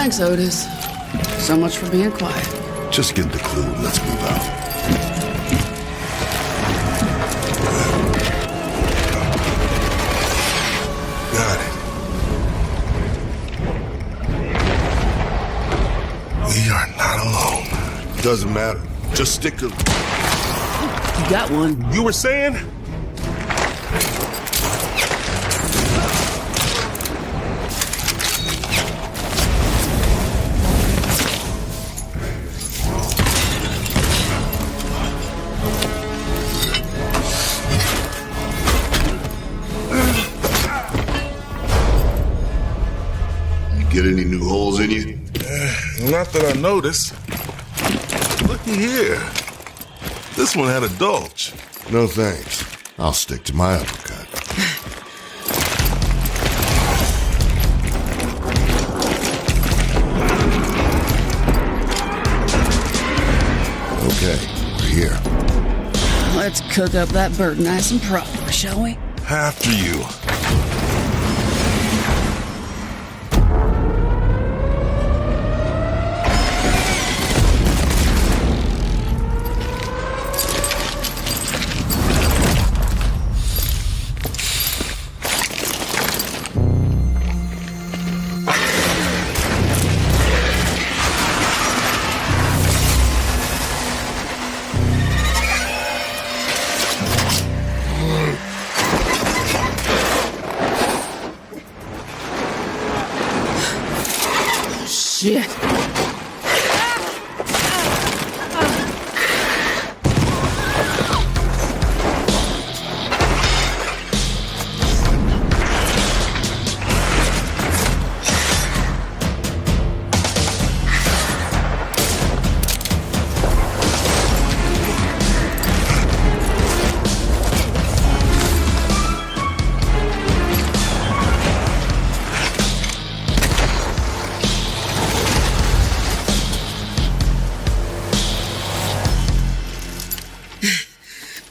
Thanks, Otis. So much for being quiet. Just get the clue and let's move out. Got it. We are not alone. Doesn't matter. Just stick to... You got one. You were saying? Get any new holes in you? Not that I noticed. Looky here. This one had a bulge. No thanks. I'll stick to my uppercut. Okay, we're here. Let's cook up that bird nice and proper, shall we? After you. Shit.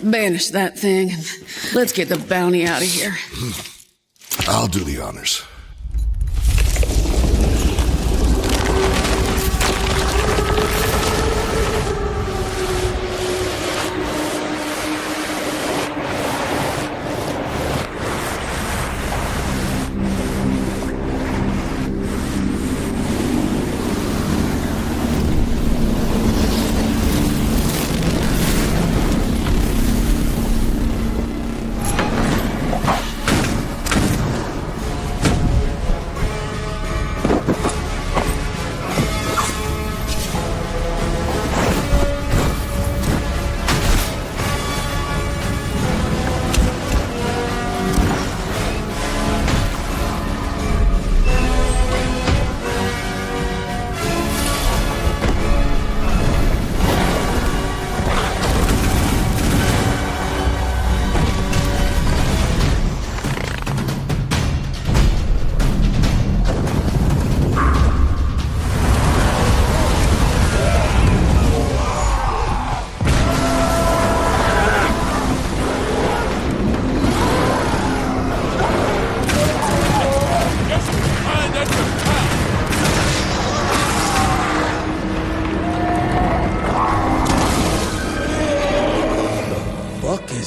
Banish that thing. Let's get the bounty out of here. I'll do the honors.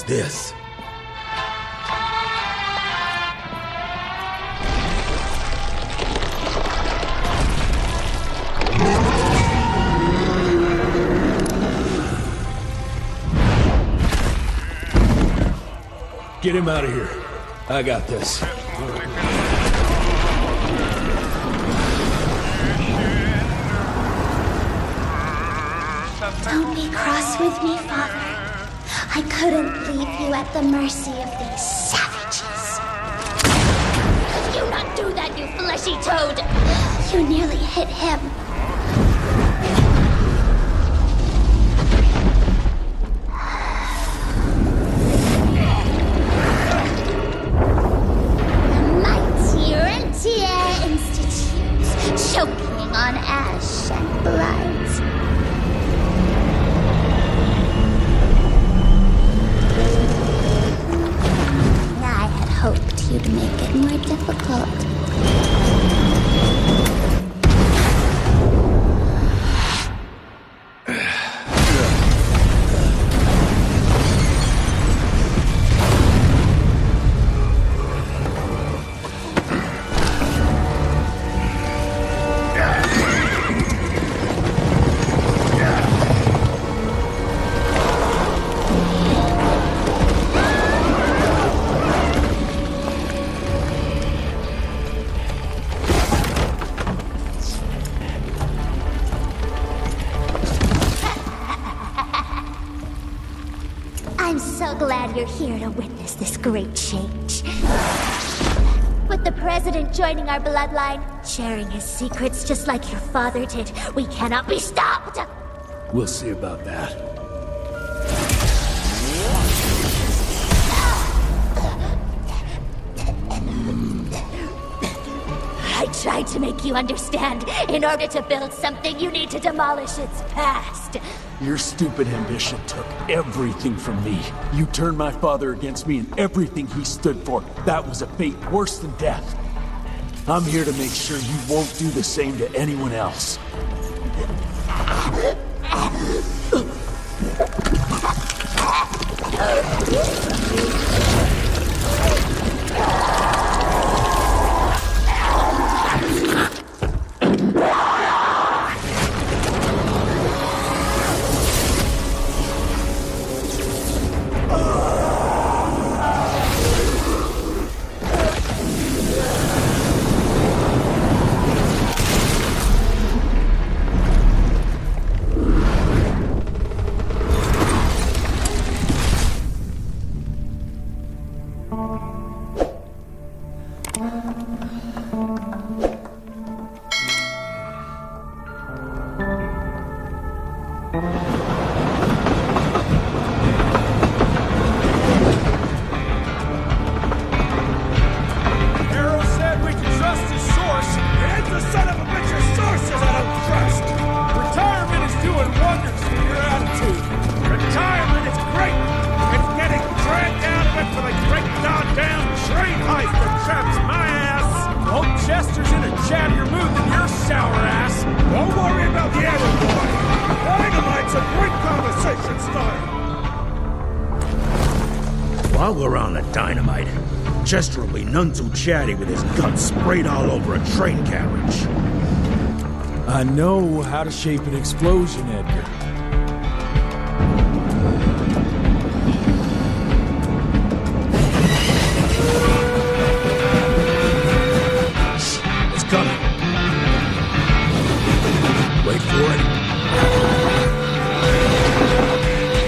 This. Get him out of here. I got this. Don't be cross with me, Father. I couldn't leave you at the mercy of these savages. Could you not do that, you fleshy toad? You nearly hit him. Mighty Rentier Institute, choking on ash and blood. Hoped you'd make it more difficult. glad you're here to witness this great change. With the president joining our bloodline, sharing his secrets just like your father did, we cannot be stopped! We'll see about that. I tried to make you understand. In order to build something, you need to demolish its past. Your stupid ambition took everything from me. You turned my father against me and everything he stood for. That was a fate worse than death. I'm here to make sure you won't do the same to anyone else. While we're on the dynamite, Chester will be none too chatty with his guts sprayed all over a train carriage. I know how to shape an explosion, Edgar. It's coming. Wait for it.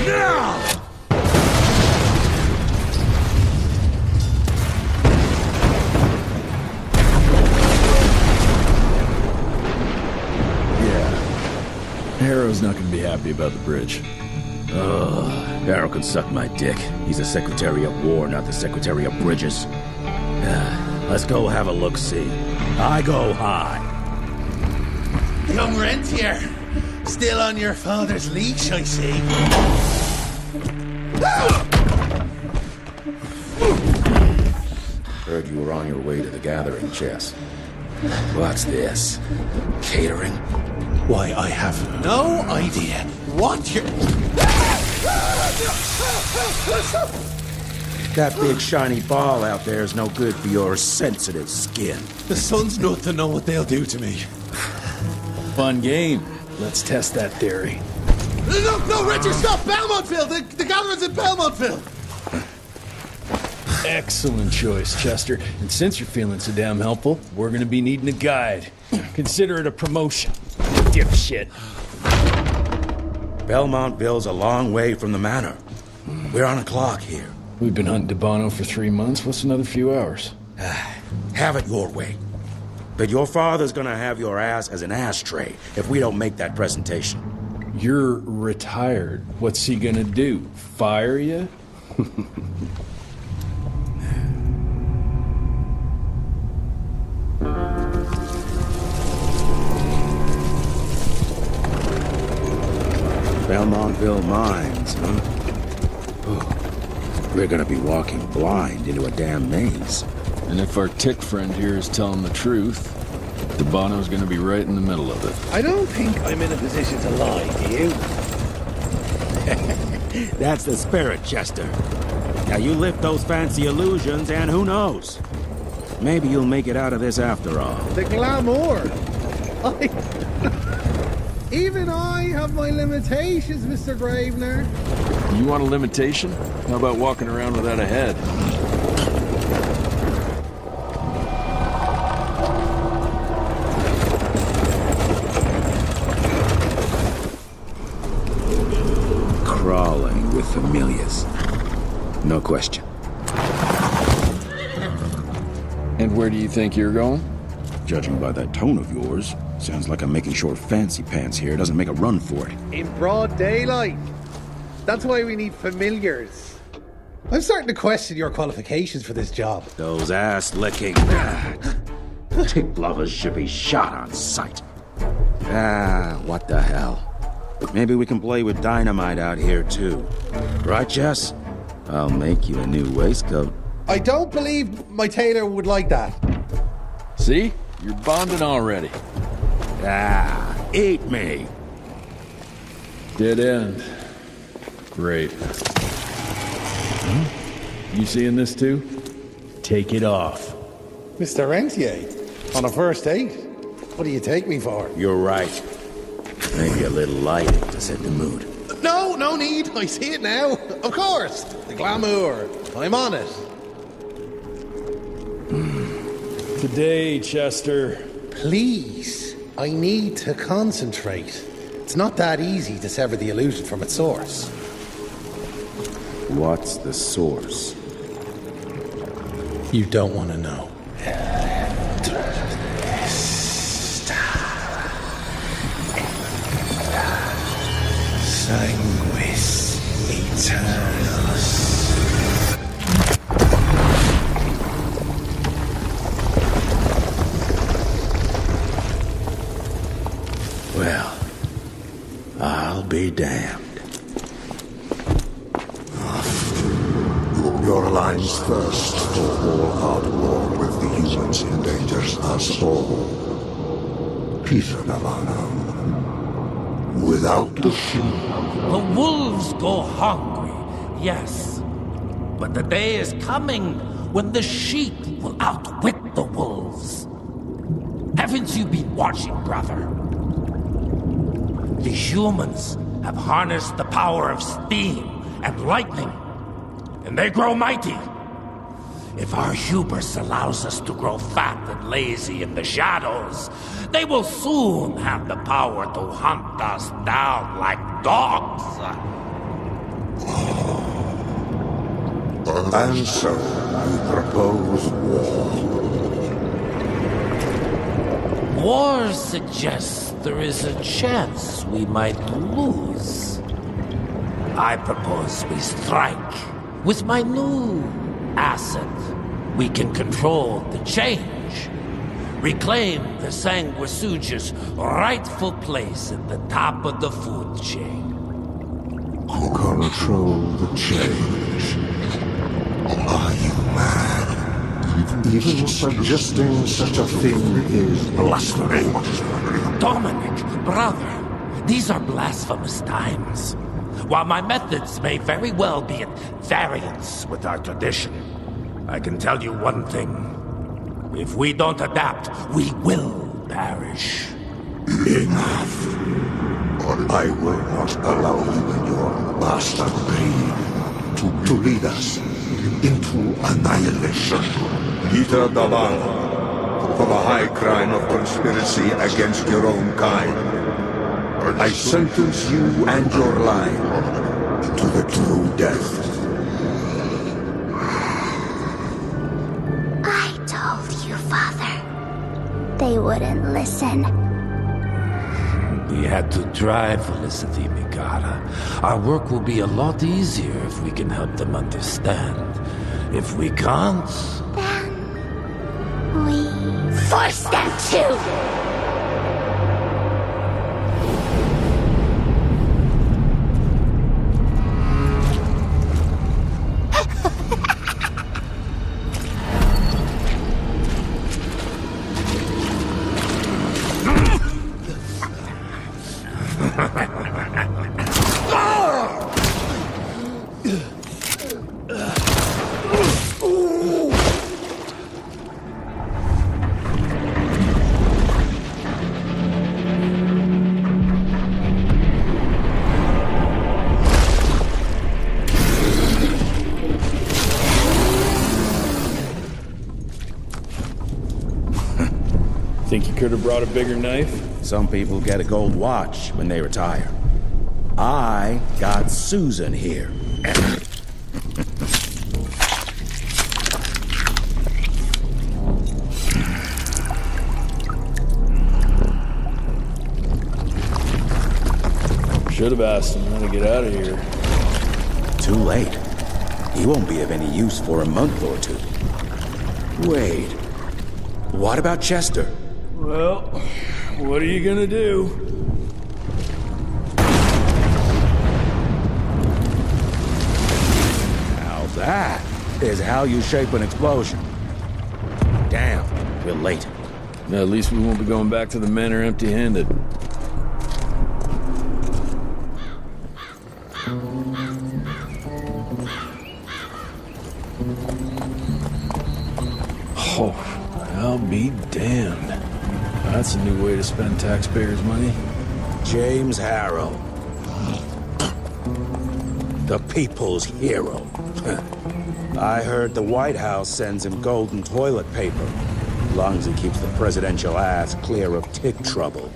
Now! Harrow's not gonna be happy about the bridge. Harrow can suck my dick. He's the Secretary of War, not the Secretary of Bridges. Let's go have a look-see. I go high. Young rentier, still on your father's leash, I see. Heard you were on your way to the gathering, Jess. What's this? Catering? Why, I have no idea what you're... That big shiny ball out there is no good for your sensitive skin. The sun's not to know what they'll do to me. Fun game. Let's test that theory. No, Richard, stop! Belmontville! The gathering's in Belmontville! Excellent choice, Chester. And since you're feeling so damn helpful, we're gonna be needing a guide. Consider it a promotion. Dipshit. Belmontville's a long way from the manor. We're on a clock here. We've been hunting DeBono for 3 months. What's another few hours? Have it your way. But your father's gonna have your ass as an ashtray if we don't make that presentation. You're retired. What's he gonna do? Fire you? Belmontville Mines, huh? Oh, we're gonna be walking blind into a damn maze. And if our tick friend here is telling the truth, DeBono's gonna be right in the middle of it. I don't think I'm in a position to lie, do you? That's the spirit, Chester. Now you lift those fancy illusions and who knows? Maybe you'll make it out of this after all. The glamour! Even I have my limitations, Mr. Gravener. You want a limitation? How about walking around without a head? Crawling with familiars. No question. And where do you think you're going? Judging by that tone of yours, sounds like I'm making short fancy pants here. Doesn't make a run for it. In broad daylight. That's why we need familiars. I'm starting to question your qualifications for this job. Those ass-licking tick lovers should be shot on sight. What the hell? Maybe we can play with dynamite out here, too. Right, Jess? I'll make you a new waistcoat. I don't believe my tailor would like that. See? You're bonding already. Eat me. Dead end. Great. You seeing this too? Take it off. Mr. Rentier, on a first date? What do you take me for? You're right. Maybe a little lighting to set the mood. No need. I see it now. Of course. The glamour. I'm on it. Today, Chester. Please. I need to concentrate. It's not that easy to sever the illusion from its source. What's the source? You don't want to know. Sanguis Eternus. Well, I'll be damned. Your alliance thirst for all hard war with the humans endangers us all. Peter Navana. Without the sheep. The wolves go hungry, yes. But the day is coming when the sheep will outwit the wolves. Haven't you been watching, brother? The humans have harnessed the power of steam and lightning, and they grow mighty. If our hubris allows us to grow fat and lazy in the shadows, they will soon have the power to hunt us down like dogs. And so, you propose war. War suggests there is a chance we might lose. I propose we strike. With my new asset, we can control the change. Reclaim the Sanguisuja's rightful place at the top of the food chain. Control the change. Are you mad? Even suggesting such a thing is blasphemy. Dominic, brother, these are blasphemous times. While my methods may very well be at variance with our tradition, I can tell you one thing. If we don't adapt, we will perish. Enough. I will not allow you and your bastard breed to lead us into annihilation. Peter Davan, for the high crime of conspiracy against your own kind, I sentence you and your line to the true death. I told you, Father. They wouldn't listen. We had to try, Felicity Mikata. Our work will be a lot easier if we can help them understand. If we can't... Then... we... force them to! Think you could have brought a bigger knife? Some people get a gold watch when they retire. I got Susan here. Should have asked him how to get out of here. Too late. He won't be of any use for a month or two. Wait. What about Chester? Well, what are you gonna do? Now that is how you shape an explosion. Damn, we're late. At least we won't be going back to the manor empty-handed. Oh, I'll be damned. That's a new way to spend taxpayers' money. James Harrow. The people's hero. I heard the White House sends him golden toilet paper, as long as he keeps the presidential ass clear of tick trouble.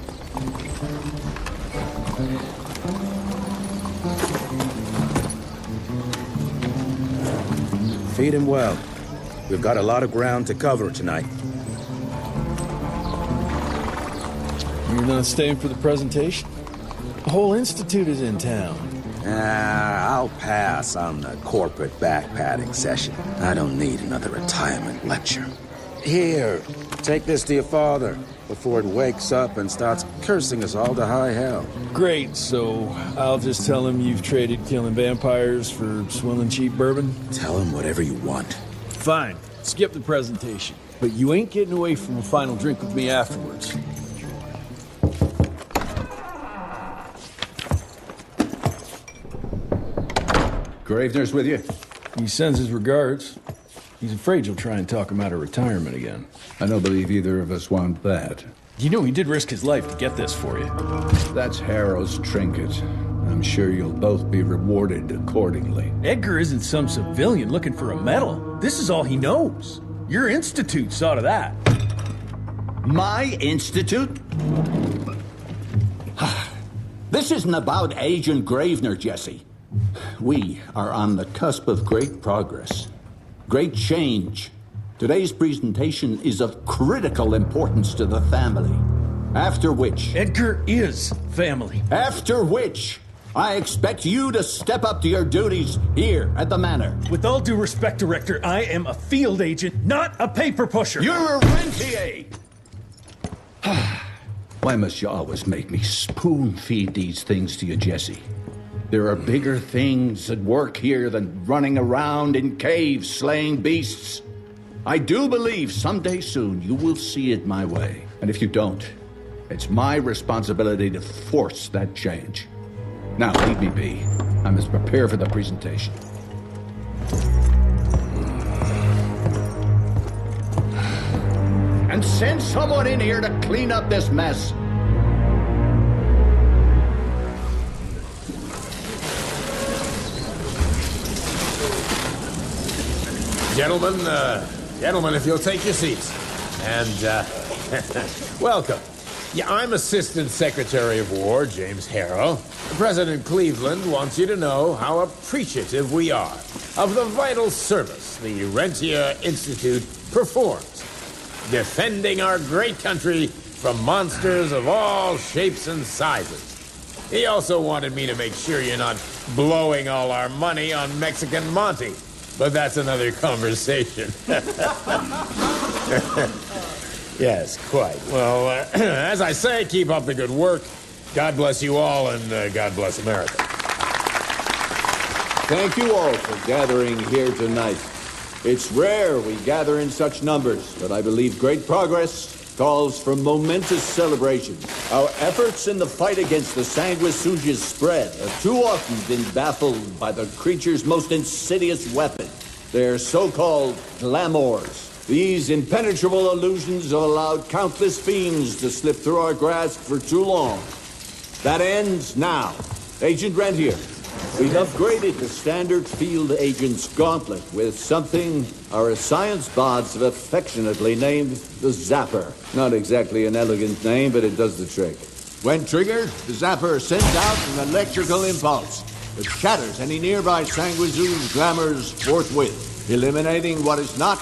Feed him well. We've got a lot of ground to cover tonight. You're not staying for the presentation? The whole institute is in town. I'll pass on the corporate backpatting session. I don't need another retirement lecture. Here, take this to your father before it wakes up and starts cursing us all to high hell. Great, so I'll just tell him you've traded killing vampires for swilling cheap bourbon? Tell him whatever you want. Fine, skip the presentation. But you ain't getting away from a final drink with me afterwards. Gravener's with you? He sends his regards. He's afraid you'll try and talk him out of retirement again. I don't believe either of us want that. You know he did risk his life to get this for you. That's Harrow's trinket. I'm sure you'll both be rewarded accordingly. Edgar isn't some civilian looking for a medal. This is all he knows. Your institute saw to that. My institute? This isn't about Agent Gravener, Jesse. We are on the cusp of great progress. Great change. Today's presentation is of critical importance to the family. After which... Edgar is family. After which, I expect you to step up to your duties here at the manor. With all due respect, Director, I am a field agent, not a paper pusher. You're a rentier! Why must you always make me spoon-feed these things to you, Jesse? There are bigger things at work here than running around in caves slaying beasts. I do believe someday soon you will see it my way. And if you don't, it's my responsibility to force that change. Now, leave me be. I must prepare for the presentation. And send someone in here to clean up this mess. Gentlemen, if you'll take your seats. And, welcome. Yeah, I'm Assistant Secretary of War, James Harrow. President Cleveland wants you to know how appreciative we are of the vital service the Rentier Institute performs, defending our great country from monsters of all shapes and sizes. He also wanted me to make sure you're not blowing all our money on Mexican Monty. But that's another conversation. Yes, quite. Well, as I say, keep up the good work. God bless you all, and God bless America. Thank you all for gathering here tonight. It's rare we gather in such numbers, but I believe great progress calls for momentous celebration. Our efforts in the fight against the sanguisuga's spread have too often been baffled by the creature's most insidious weapon, their so-called glamours. These impenetrable illusions have allowed countless fiends to slip through our grasp for too long. That ends now. Agent Rentier, we've upgraded the standard field agent's gauntlet with something our science bots have affectionately named the Zapper. Not exactly an elegant name, but it does the trick. When triggered, the Zapper sends out an electrical impulse that shatters any nearby sanguisuga's glamours forthwith, eliminating what is not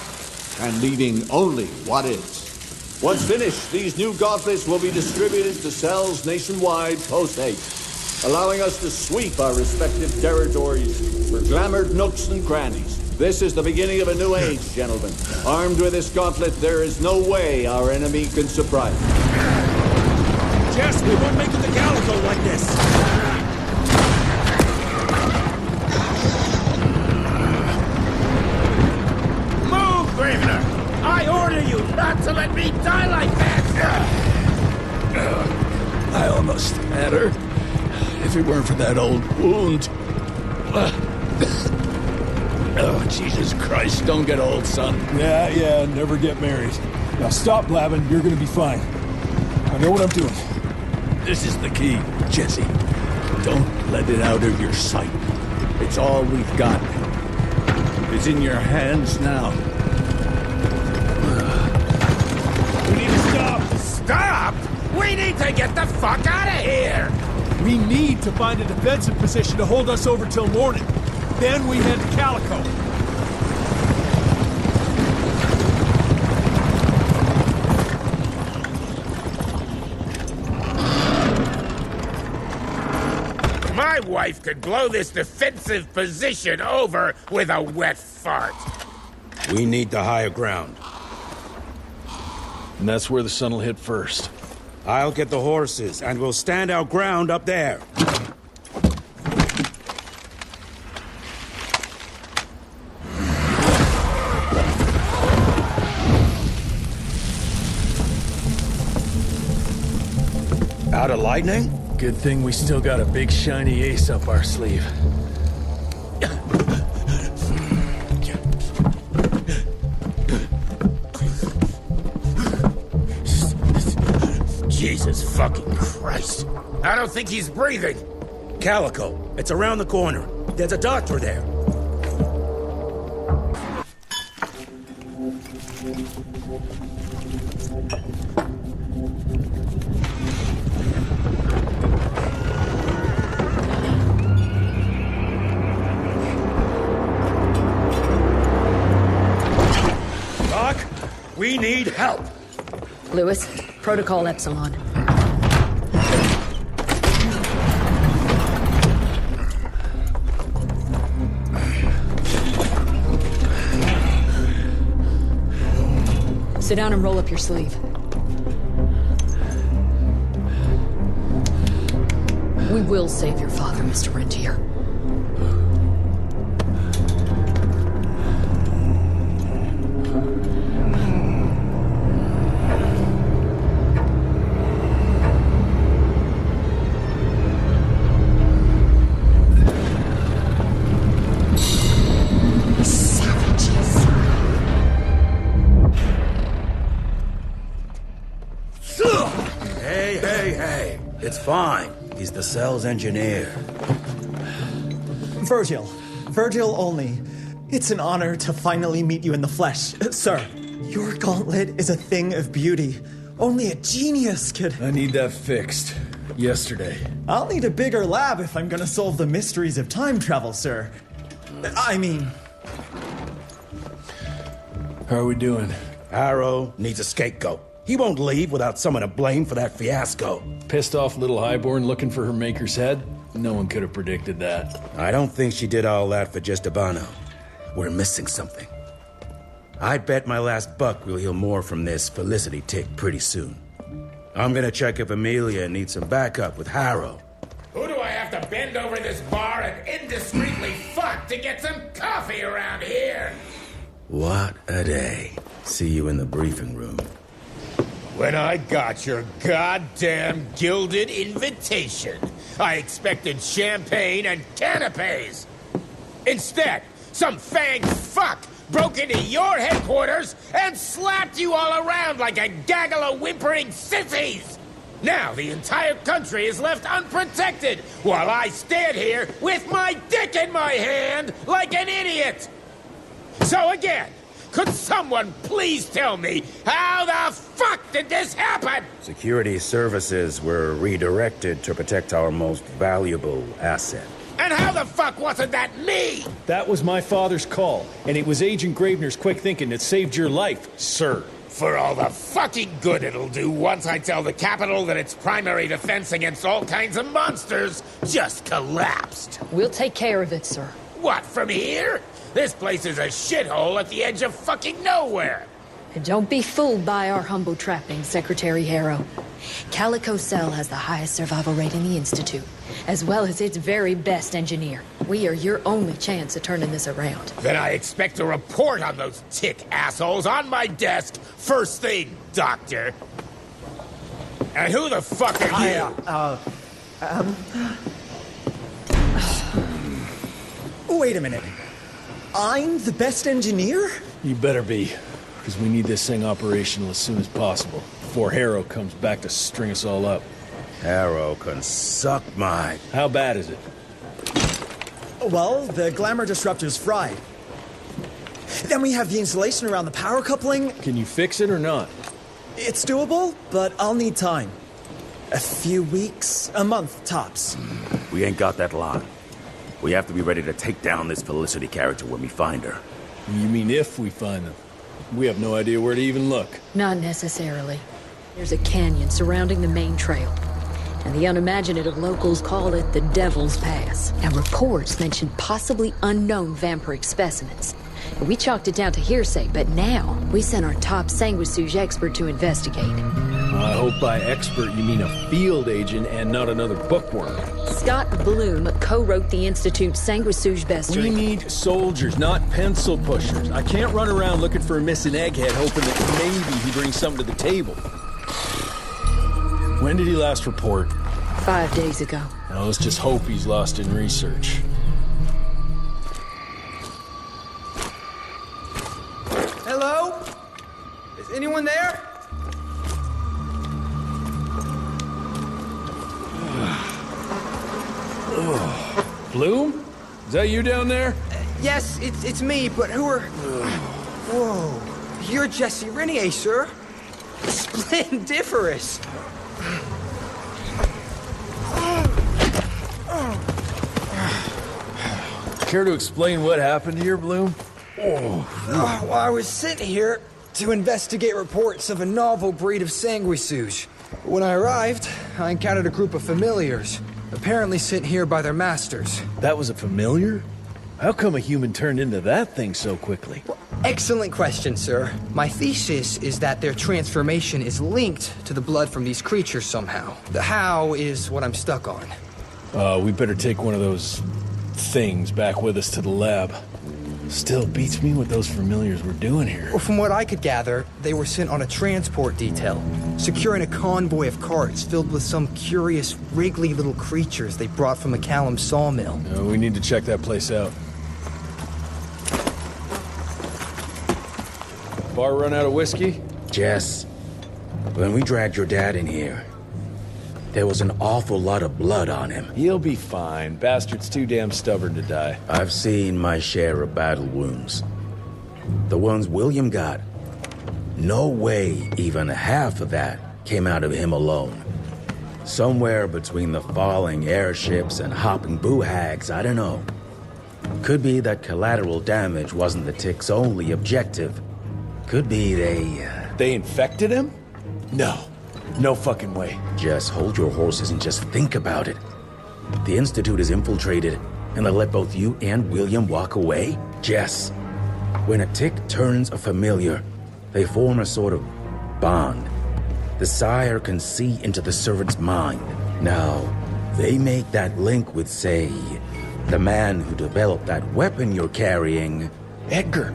and leaving only what is. Once finished, these new gauntlets will be distributed to cells nationwide post-haste. allowing us to sweep our respective territories for glamored nooks and crannies. This is the beginning of a new age, gentlemen. Armed with this gauntlet, there is no way our enemy can surprise us. Jess, we won't make it to Calico like this! Move, Gravener! I order you not to let me die like that! I almost had her. If it weren't for that old wound. Oh, Jesus Christ, don't get old, son. Yeah, never get married. Now stop blabbing, you're gonna be fine. I know what I'm doing. This is the key, Jesse. Don't let it out of your sight. It's all we've got. It's in your hands now. We need to stop! Stop? We need to get the fuck out of here! We need to find a defensive position to hold us over till morning. Then we head to Calico. My wife could blow this defensive position over with a wet fart. We need the higher ground. And that's where the sun will hit first. I'll get the horses, and we'll stand our ground up there. Out of lightning? Good thing we still got a big shiny ace up our sleeve. Jesus fucking Christ. I don't think he's breathing. Calico, it's around the corner. There's a doctor there. Doc, we need help. Lewis, Protocol Epsilon. Sit down and roll up your sleeve. We will save your father, Mr. Rentier. Hey. It's fine. He's the cell's engineer. Virgil only. It's an honor to finally meet you in the flesh. Sir, your gauntlet is a thing of beauty. Only a genius could... I need that fixed. Yesterday. I'll need a bigger lab if I'm gonna solve the mysteries of time travel, sir. I mean... How are we doing? Harrow needs a scapegoat. He won't leave without someone to blame for that fiasco. Pissed off little highborn looking for her maker's head? No one could have predicted that. I don't think she did all that for just Abano. We're missing something. I'd bet my last buck we'll hear more from this Felicity tick pretty soon. I'm gonna check if Amelia needs some backup with Harrow. Who do I have to bend over this bar and indiscreetly fuck to get some coffee around here? What a day. See you in the briefing room. When I got your goddamn gilded invitation, I expected champagne and canapes. Instead, some fanged fuck broke into your headquarters and slapped you all around like a gaggle of whimpering sissies. Now the entire country is left unprotected while I stand here with my dick in my hand like an idiot. So again, could someone please tell me how the fuck did this happen? Security services were redirected to protect our most valuable asset. And how the fuck wasn't that me? That was my father's call, and it was Agent Gravener's quick thinking that saved your life, sir. for all the fucking good it'll do once I tell the Capitol that its primary defense against all kinds of monsters just collapsed. We'll take care of it, sir. What, from here? This place is a shithole at the edge of fucking nowhere. And don't be fooled by our humble trappings, Secretary Harrow. Calico Cell has the highest survival rate in the Institute, as well as its very best engineer. We are your only chance of turning this around. Then I expect a report on those tick assholes on my desk first thing, Doctor. And who the fuck are you? Wait a minute. I'm the best engineer? You better be, because we need this thing operational as soon as possible, before Harrow comes back to string us all up. Harrow can suck my... How bad is it? Well, the glamour disruptor's fried. Then we have the insulation around the power coupling. Can you fix it or not? It's doable, but I'll need time. A few weeks, a month, tops. We ain't got that long. We have to be ready to take down this Felicity character when we find her. You mean if we find them? We have no idea where to even look. Not necessarily. There's a canyon surrounding the main trail, and the unimaginative locals call it the Devil's Pass. And reports mention possibly unknown vampiric specimens. And we chalked it down to hearsay, but now we sent our top sanguisuge expert to investigate. I hope by expert you mean a field agent and not another bookworm. Scott Bloom co-wrote the Institute's sanguisuge bestiary. We need soldiers, not pencil pushers. I can't run around looking for a missing egghead hoping that maybe he brings something to the table. When did he last report? 5 days ago. Now let's just hope he's lost in research. Hello? Is anyone there? Bloom? Is that you down there? Yes, it's me, but who are... Whoa. You're Jesse Renier, sir. Splendiferous. Care to explain what happened here, Bloom? Well, I was sent here to investigate reports of a novel breed of sanguisuge. When I arrived, I encountered a group of familiars, apparently sent here by their masters. That was a familiar? How come a human turned into that thing so quickly? Well, excellent question, sir. My thesis is that their transformation is linked to the blood from these creatures somehow. The how is what I'm stuck on. We better take one of those things back with us to the lab. Still beats me what those familiars were doing here. Well, from what I could gather, they were sent on a transport detail, securing a convoy of carts filled with some curious, wriggly little creatures they brought from McCallum sawmill. We need to check that place out. Bar run out of whiskey? Jess, when we dragged your dad in here, there was an awful lot of blood on him. He'll be fine. Bastard's too damn stubborn to die. I've seen my share of battle wounds. The ones William got, no way even half of that came out of him alone. Somewhere between the falling airships and hopping boo-hags, I don't know. Could be that collateral damage wasn't the tick's only objective. Could be They infected him? No. No fucking way. Just hold your horses and just think about it. The Institute is infiltrated, and they let both you and William walk away? Jess, when a tick turns a familiar, they form a sort of bond. The sire can see into the servant's mind. Now, they make that link with, say, the man who developed that weapon you're carrying. Edgar,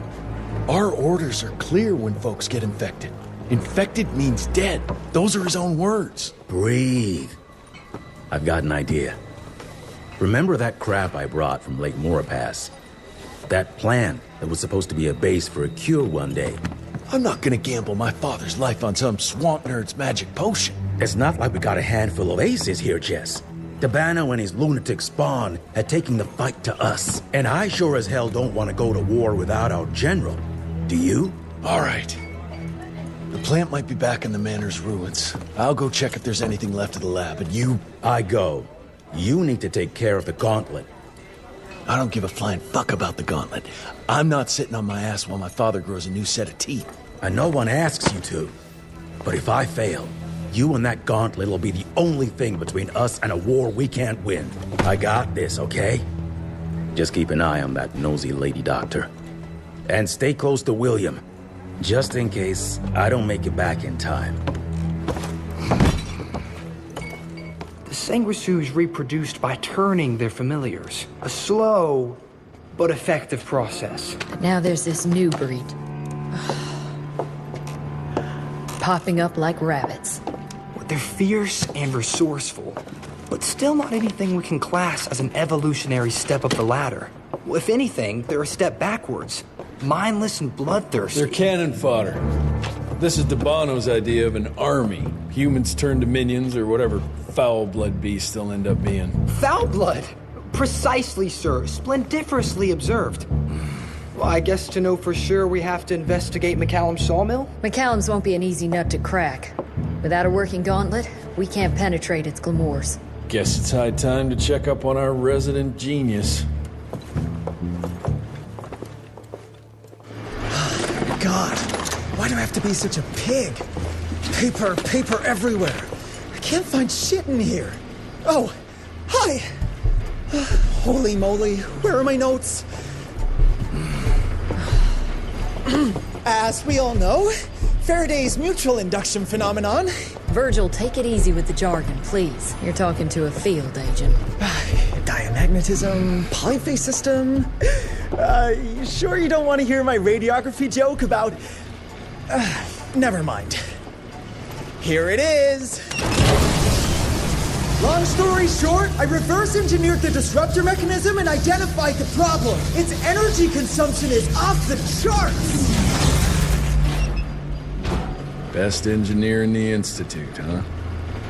our orders are clear when folks get infected. Infected means dead. Those are his own words. Breathe. I've got an idea. Remember that crap I brought from Lake Morapass? That plant that was supposed to be a base for a cure one day. I'm not gonna gamble my father's life on some swamp nerd's magic potion. It's not like we got a handful of aces here, Jess. Dabano and his lunatic spawn had taken the fight to us. And I sure as hell don't want to go to war without our general. Do you? All right. The plant might be back in the manor's ruins. I'll go check if there's anything left of the lab, and you... I go. You need to take care of the gauntlet. I don't give a flying fuck about the gauntlet. I'm not sitting on my ass while my father grows a new set of teeth. and no one asks you to. But if I fail, you and that gauntlet will be the only thing between us and a war we can't win. I got this, okay? Just keep an eye on that nosy lady doctor. And stay close to William, just in case I don't make it back in time. The sanguisuges reproduced by turning their familiars. A slow but effective process. But now there's this new breed. Popping up like rabbits. They're fierce and resourceful, but still not anything we can class as an evolutionary step up the ladder. If anything, they're a step backwards. Mindless and bloodthirsty. They're cannon fodder. This is Debano's idea of an army. Humans turn to minions or whatever foul-blood beasts they'll end up being. Foul blood? Precisely, sir. Splendiferously observed. Well, I guess to know for sure we have to investigate McCallum's sawmill? McCallum's won't be an easy nut to crack. Without a working gauntlet, we can't penetrate its glamours. Guess it's high time to check up on our resident genius. God, why do I have to be such a pig? Paper everywhere. I can't find shit in here. Oh, hi! Holy moly, where are my notes? As we all know, Faraday's mutual induction phenomenon. Virgil, take it easy with the jargon, please. You're talking to a field agent. Diamagnetism, polyphase system. You sure you don't want to hear my radiography joke about... never mind. Here it is. Long story short, I reverse engineered the disruptor mechanism and identified the problem. Its energy consumption is off the charts. Best engineer in the Institute, huh?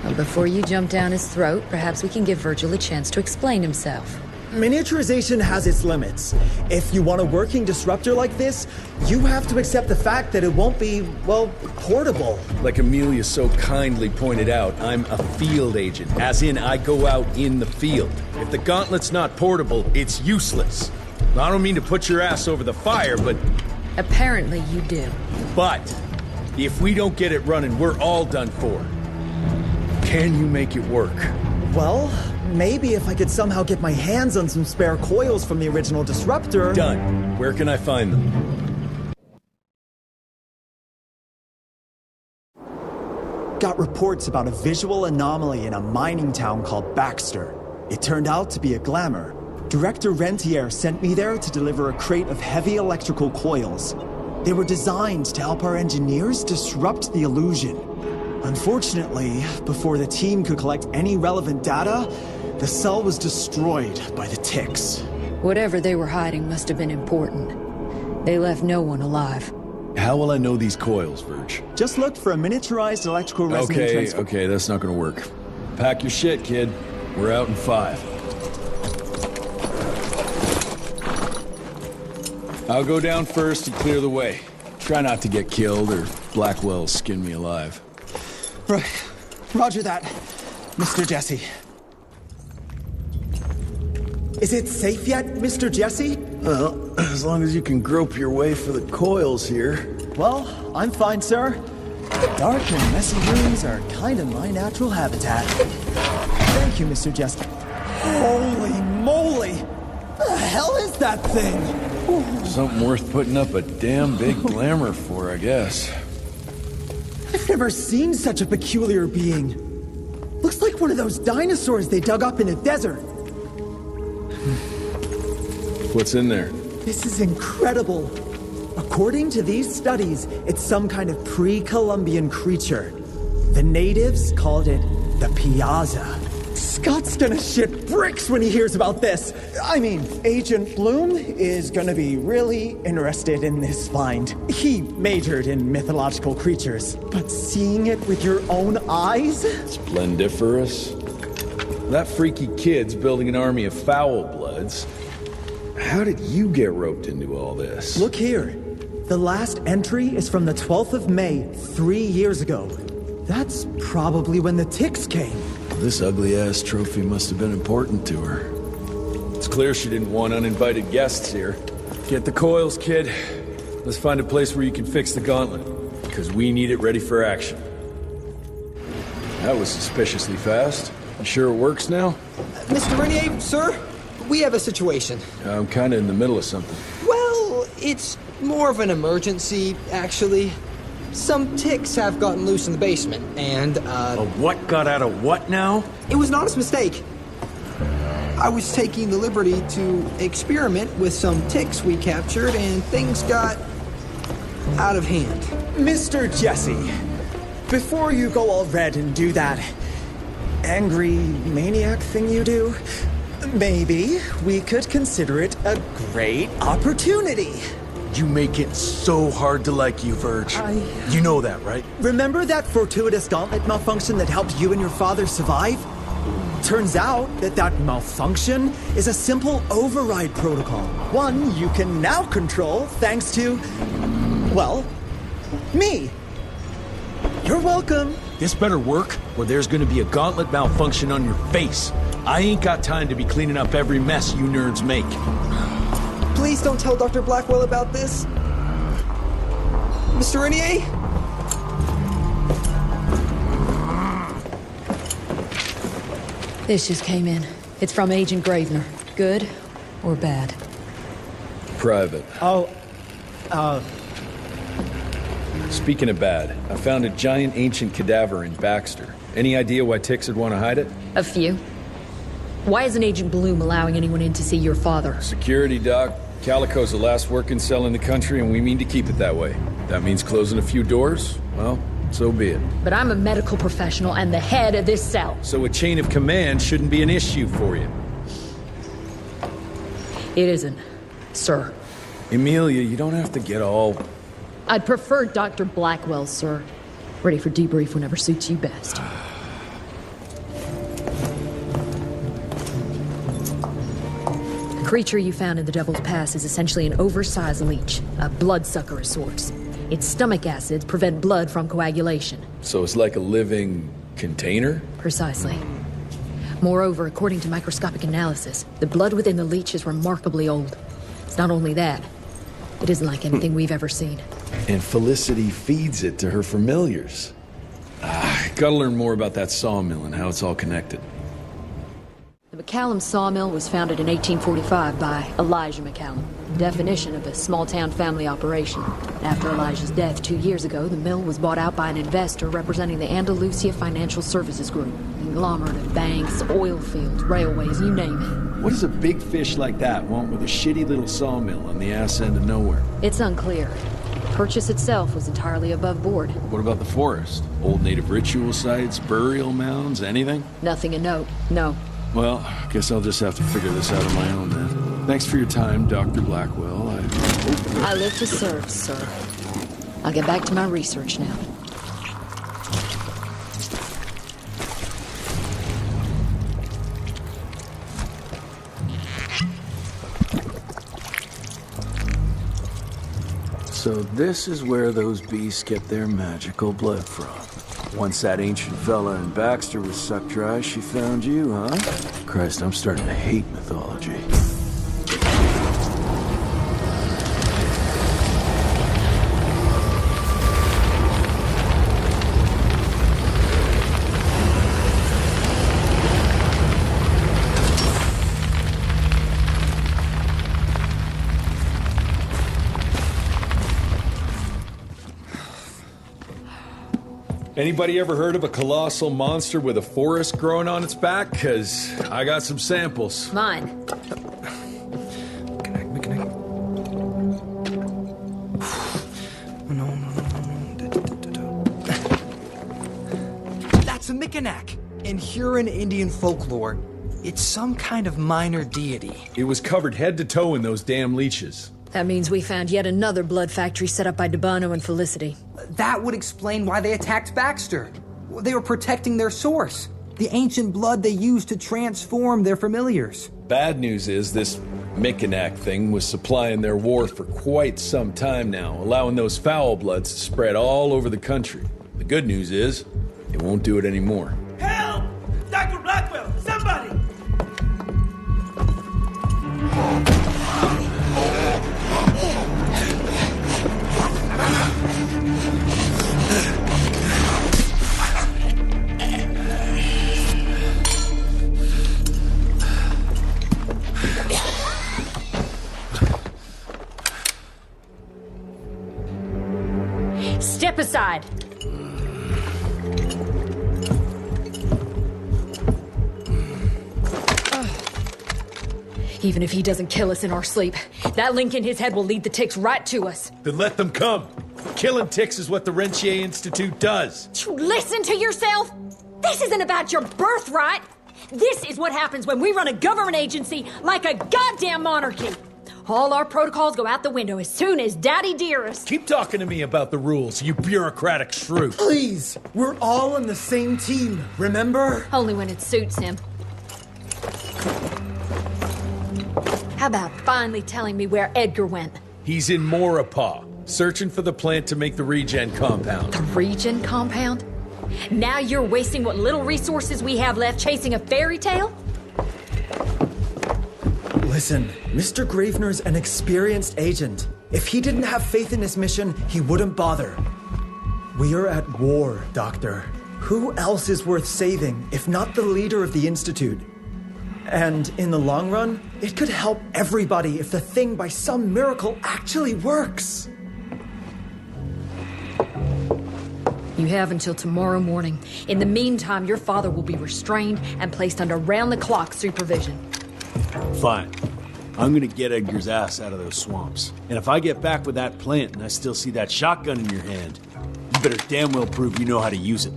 Well, before you jump down his throat, perhaps we can give Virgil a chance to explain himself. Miniaturization has its limits. If you want a working disruptor like this, you have to accept the fact that it won't be, well, portable. Like Amelia so kindly pointed out, I'm a field agent, as in I go out in the field. If the gauntlet's not portable, it's useless. I don't mean to put your ass over the fire, but... Apparently you do. But, if we don't get it running, we're all done for. Can you make it work? Well, maybe if I could somehow get my hands on some spare coils from the original disruptor... Done. Where can I find them? Got reports about a visual anomaly in a mining town called Baxter. It turned out to be a glamour. Director Rentier sent me there to deliver a crate of heavy electrical coils. They were designed to help our engineers disrupt the illusion. Unfortunately, before the team could collect any relevant data, the cell was destroyed by the ticks. Whatever they were hiding must have been important. They left no one alive. How will I know these coils, Verge? Just looked for a miniaturized electrical resonance Okay, that's not gonna work. Pack your shit, kid. We're out in 5. I'll go down first and clear the way. Try not to get killed or Blackwell skin me alive. Right. Roger that, Mr. Jesse. Is it safe yet, Mr. Jesse? Well, as long as you can grope your way for the coils here. Well, I'm fine, sir. The dark and messy rooms are kind of my natural habitat. Thank you, Mr. Jesse. Holy moly! What the hell is that thing? Something worth putting up a damn big glamour for, I guess. I've never seen such a peculiar being. Looks like one of those dinosaurs they dug up in a desert. What's in there? This is incredible. According to these studies, it's some kind of pre-Columbian creature. The natives called it the Piazza. Scott's gonna shit bricks when he hears about this. I mean, Agent Bloom is gonna be really interested in this find. He majored in mythological creatures, but seeing it with your own eyes? Splendiferous. That freaky kid's building an army of foul bloods. How did you get roped into all this? Look here. The last entry is from the 12th of May, 3 years ago. That's probably when the ticks came. This ugly-ass trophy must have been important to her. It's clear she didn't want uninvited guests here. Get the coils, kid. Let's find a place where you can fix the gauntlet. because we need it ready for action. That was suspiciously fast. You sure it works now? Mr. Renier, sir, we have a situation. I'm kind of in the middle of something. Well, it's more of an emergency, actually. Some ticks have gotten loose in the basement, and, A what got out of what now? It was an honest mistake. I was taking the liberty to experiment with some ticks we captured, and things got out of hand. Mr. Jesse, before you go all red and do that angry maniac thing you do, maybe we could consider it a great opportunity. You make it so hard to like you, Verge. You know that, right? Remember that fortuitous gauntlet malfunction that helped you and your father survive? Turns out that malfunction is a simple override protocol. One you can now control thanks to, well, me. You're welcome. This better work, or there's gonna be a gauntlet malfunction on your face. I ain't got time to be cleaning up every mess you nerds make. Please don't tell Dr. Blackwell about this. Mr. Renier? This just came in. It's from Agent Gravener. Good or bad? Private. Oh, Speaking of bad, I found a giant ancient cadaver in Baxter. Any idea why ticks would want to hide it? A few. Why isn't Agent Bloom allowing anyone in to see your father? Security, Doc. Calico's the last working cell in the country, and we mean to keep it that way. That means closing a few doors? Well, so be it. But I'm a medical professional and the head of this cell. So a chain of command shouldn't be an issue for you. It isn't, sir. Emilia, you don't have to get all... I'd prefer Dr. Blackwell, sir. Ready for debrief whenever suits you best. The creature you found in the Devil's Pass is essentially an oversized leech, a bloodsucker of sorts. Its stomach acids prevent blood from coagulation. So it's like a living container? Precisely. Moreover, according to microscopic analysis, the blood within the leech is remarkably old. It's not only that, it isn't like anything we've ever seen. And Felicity feeds it to her familiars. Gotta learn more about that sawmill and how it's all connected. The McCallum sawmill was founded in 1845 by Elijah McCallum, definition of a small-town family operation. After Elijah's death 2 years ago, the mill was bought out by an investor representing the Andalusia Financial Services Group, a conglomerate of banks, oil fields, railways, you name it. What does a big fish like that want with a shitty little sawmill on the ass end of nowhere? It's unclear. Purchase itself was entirely above board. What about the forest? Old native ritual sites, burial mounds, anything? Nothing a note, no. Well, I guess I'll just have to figure this out on my own then. Thanks for your time, Dr. Blackwell. I live to serve, sir. I'll get back to my research now. So this is where those beasts get their magical blood from. Once that ancient fella in Baxter was sucked dry, she found you, huh? Christ, I'm starting to hate mythology. Anybody ever heard of a colossal monster with a forest growing on its back? 'Cause I got some samples. Mine. That's a Mickenak. In Huron Indian folklore, it's some kind of minor deity. It was covered head to toe in those damn leeches. That means we found yet another blood factory set up by DeBono and Felicity. That would explain why they attacked Baxter. They were protecting their source, the ancient blood they used to transform their familiars. Bad news is this Mickenak thing was supplying their war for quite some time now, allowing those foul bloods to spread all over the country. The good news is, it won't do it anymore. Help! Dr. Blackwell, somebody! inside. Even if he doesn't kill us in our sleep, that link in his head will lead the ticks right to us. Then let them come. Killing ticks is what the Rentier Institute does. You listen to yourself? This isn't about your birthright. This is what happens when we run a government agency like a goddamn monarchy. All our protocols go out the window as soon as Daddy Dearest... Keep talking to me about the rules, you bureaucratic shrew. Please, we're all on the same team, remember? Only when it suits him. How about finally telling me where Edgar went? He's in Maurepas, searching for the plant to make the regen compound. The regen compound? Now you're wasting what little resources we have left chasing a fairy tale? Listen, Mr. Gravener's an experienced agent. If he didn't have faith in this mission, he wouldn't bother. We are at war, Doctor. Who else is worth saving, if not the leader of the Institute? And in the long run, it could help everybody if the thing by some miracle actually works. You have until tomorrow morning. In the meantime, your father will be restrained and placed under round-the-clock supervision. Fine. I'm gonna get Edgar's ass out of those swamps. And if I get back with that plant and I still see that shotgun in your hand, you better damn well prove you know how to use it.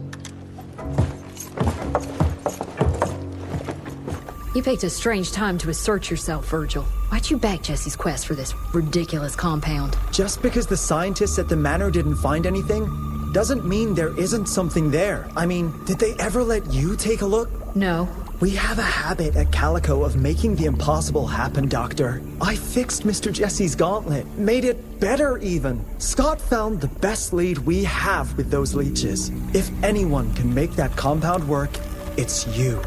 You picked a strange time to assert yourself, Virgil. Why'd you back Jesse's quest for this ridiculous compound? Just because the scientists at the manor didn't find anything, doesn't mean there isn't something there. I mean, did they ever let you take a look? No. We have a habit at Calico of making the impossible happen, Doctor. I fixed Mr. Jesse's gauntlet, made it better even. Scott found the best lead we have with those leeches. If anyone can make that compound work, it's you.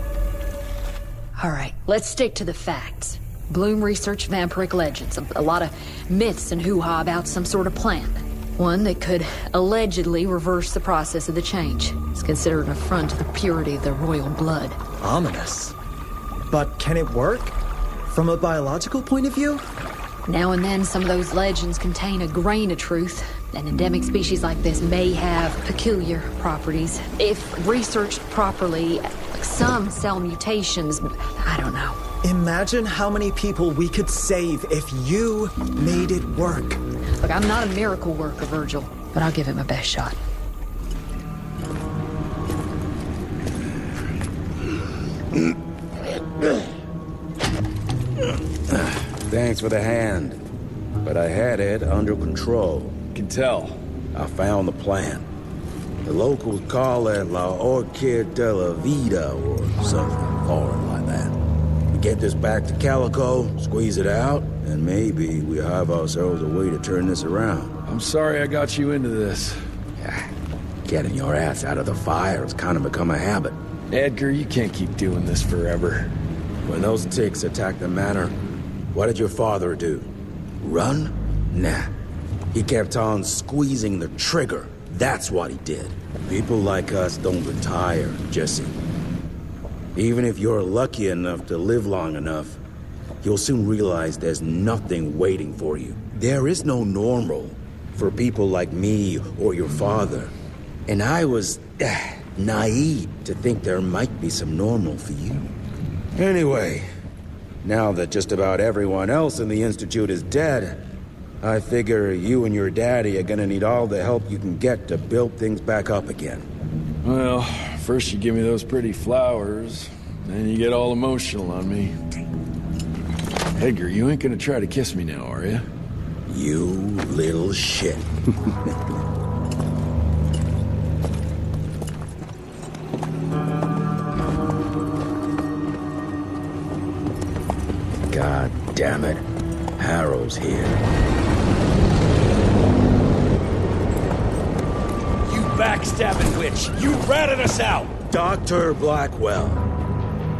All right, let's stick to the facts. Bloom researched vampiric legends, a lot of myths and hoo-ha about some sort of plant. One that could allegedly reverse the process of the change. It's considered an affront to the purity of their royal blood. Ominous. But can it work? From a biological point of view? Now and then, some of those legends contain a grain of truth. An endemic species like this may have peculiar properties. If researched properly, some cell mutations, I don't know. Imagine how many people we could save if you made it work. Look, I'm not a miracle worker, Virgil, but I'll give it my best shot. Thanks for the hand, but I had it under control. Can tell. I found the plant. The locals call it La Orchid de la Vida or something foreign like that. We get this back to Calico, squeeze it out, and maybe we have ourselves a way to turn this around. I'm sorry I got you into this. Getting your ass out of the fire has kind of become a habit. Edgar, you can't keep doing this forever. When those ticks attacked the manor, what did your father do? Run? Nah. He kept on squeezing the trigger. That's what he did. People like us don't retire, Jesse. Even if you're lucky enough to live long enough, you'll soon realize there's nothing waiting for you. There is no normal for people like me or your father. And I was naive to think there might be some normal for you. Anyway, now that just about everyone else in the Institute is dead, I figure you and your daddy are gonna need all the help you can get to build things back up again. Well, first you give me those pretty flowers, then you get all emotional on me. Edgar, you ain't gonna try to kiss me now, are you? You little shit. God damn it. Harrow's here. You backstabbing witch! You ratted us out! Dr. Blackwell.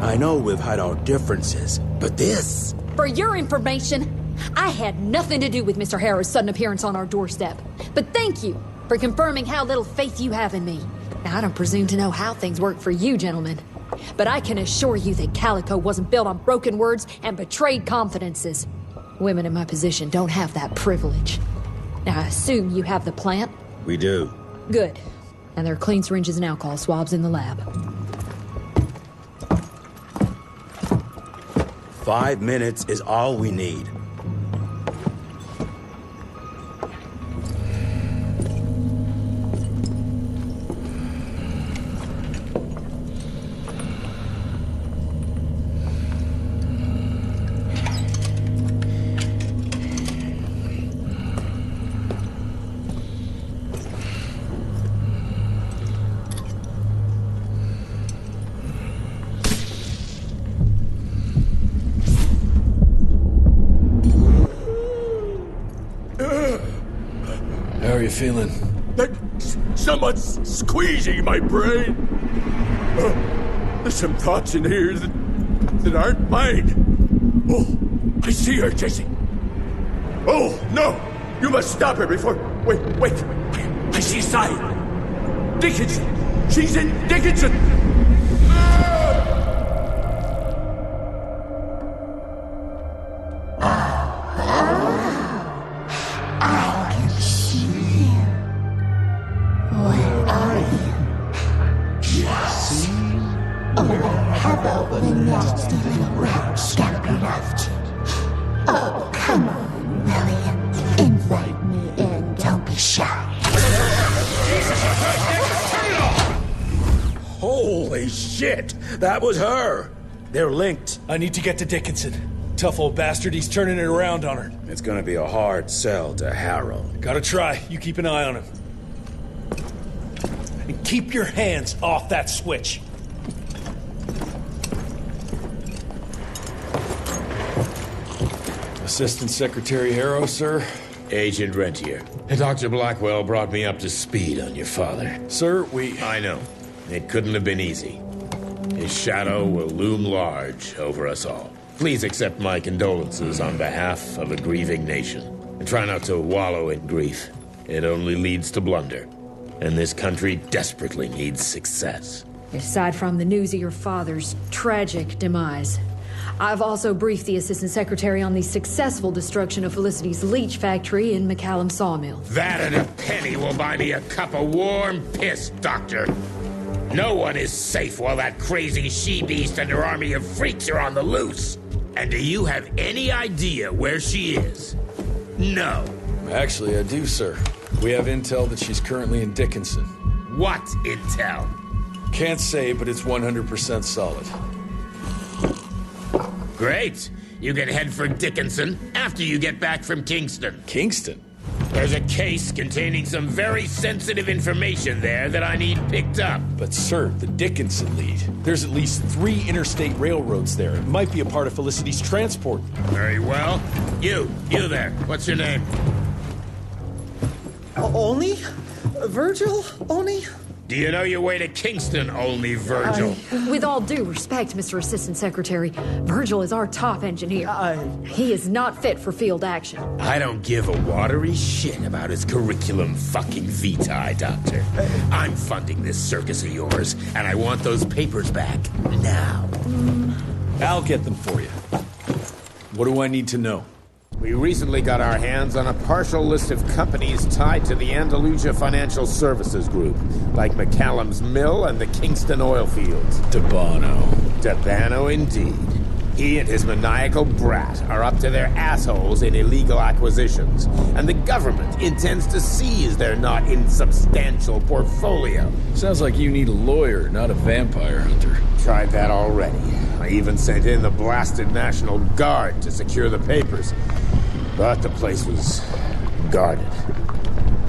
I know we've had our differences, but this... For your information, I had nothing to do with Mr. Harrow's sudden appearance on our doorstep. But thank you for confirming how little faith you have in me. Now, I don't presume to know how things work for you, gentlemen. But I can assure you that Calico wasn't built on broken words and betrayed confidences. Women in my position don't have that privilege. Now, I assume you have the plant? We do. Good. And there are clean syringes and alcohol swabs in the lab. 5 minutes is all we need. How are you feeling? Someone's squeezing my brain. There's some thoughts in here that aren't mine. Oh, I see her, Jesse. Oh, no! You must stop her before... Wait. I see Cy. Dickinson. She's in Dickinson. Oh, come on, William. Invite me in. Don't be shy. Holy shit! That was her! They're linked. I need to get to Dickinson. Tough old bastard, he's turning it around on her. It's gonna be a hard sell to Harrow. Gotta try. You keep an eye on him. And keep your hands off that switch. Assistant Secretary Harrow, sir. Agent Rentier. Dr. Blackwell brought me up to speed on your father. Sir, I know. It couldn't have been easy. His shadow will loom large over us all. Please accept my condolences on behalf of a grieving nation. And try not to wallow in grief. It only leads to blunder. And this country desperately needs success. Aside from the news of your father's tragic demise, I've also briefed the Assistant Secretary on the successful destruction of Felicity's leech factory in McCallum Sawmill. That and a penny will buy me a cup of warm piss, Doctor. No one is safe while that crazy she-beast and her army of freaks are on the loose. And do you have any idea where she is? No. Actually, I do, sir. We have intel that she's currently in Dickinson. What intel? Can't say, but it's 100% solid. Great. You can head for Dickinson after you get back from Kingston. Kingston? There's a case containing some very sensitive information there that I need picked up. But sir, the Dickinson lead. There's at least 3 interstate railroads there. It might be a part of Felicity's transport. Very well. You there. What's your name? Only? Virgil? Only? Do you know your way to Kingston, only Virgil? With all due respect, Mr. Assistant Secretary, Virgil is our top engineer. He is not fit for field action. I don't give a watery shit about his curriculum fucking vitae, Doctor. I'm funding this circus of yours, and I want those papers back now. I'll get them for you. What do I need to know? We recently got our hands on a partial list of companies tied to the Andalusia Financial Services Group, like McCallum's Mill and the Kingston oil fields. Debano, indeed. He and his maniacal brat are up to their assholes in illegal acquisitions, and the government intends to seize their not insubstantial portfolio. Sounds like you need a lawyer, not a vampire hunter. Tried that already. I even sent in the blasted National Guard to secure the papers. But the place was guarded.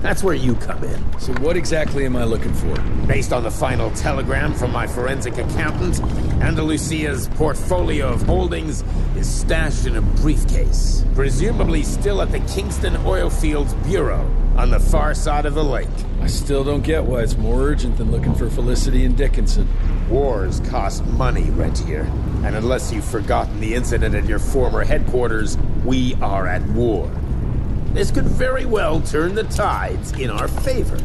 That's where you come in. So what exactly am I looking for? Based on the final telegram from my forensic accountant, Andalusia's portfolio of holdings is stashed in a briefcase, presumably still at the Kingston Oilfields Bureau on the far side of the lake. I still don't get why it's more urgent than looking for Felicity and Dickinson. Wars cost money, Rentier. And unless you've forgotten the incident at your former headquarters, we are at war. This could very well turn the tides in our favor.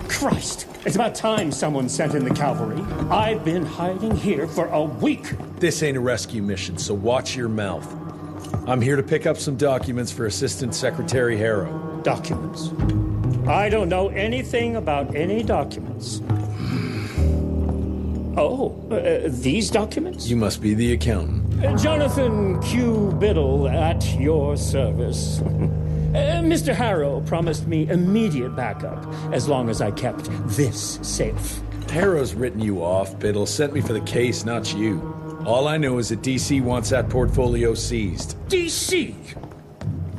Christ! It's about time someone sent in the cavalry. I've been hiding here for a week. This ain't a rescue mission, so watch your mouth. I'm here to pick up some documents for Assistant Secretary Harrow. Documents? I don't know anything about any documents. These documents? You must be the accountant. Jonathan Q. Biddle at your service. Mr. Harrow promised me immediate backup as long as I kept this safe. Harrow's written you off, Biddle. Sent me for the case, not you. All I know is that DC wants that portfolio seized. DC?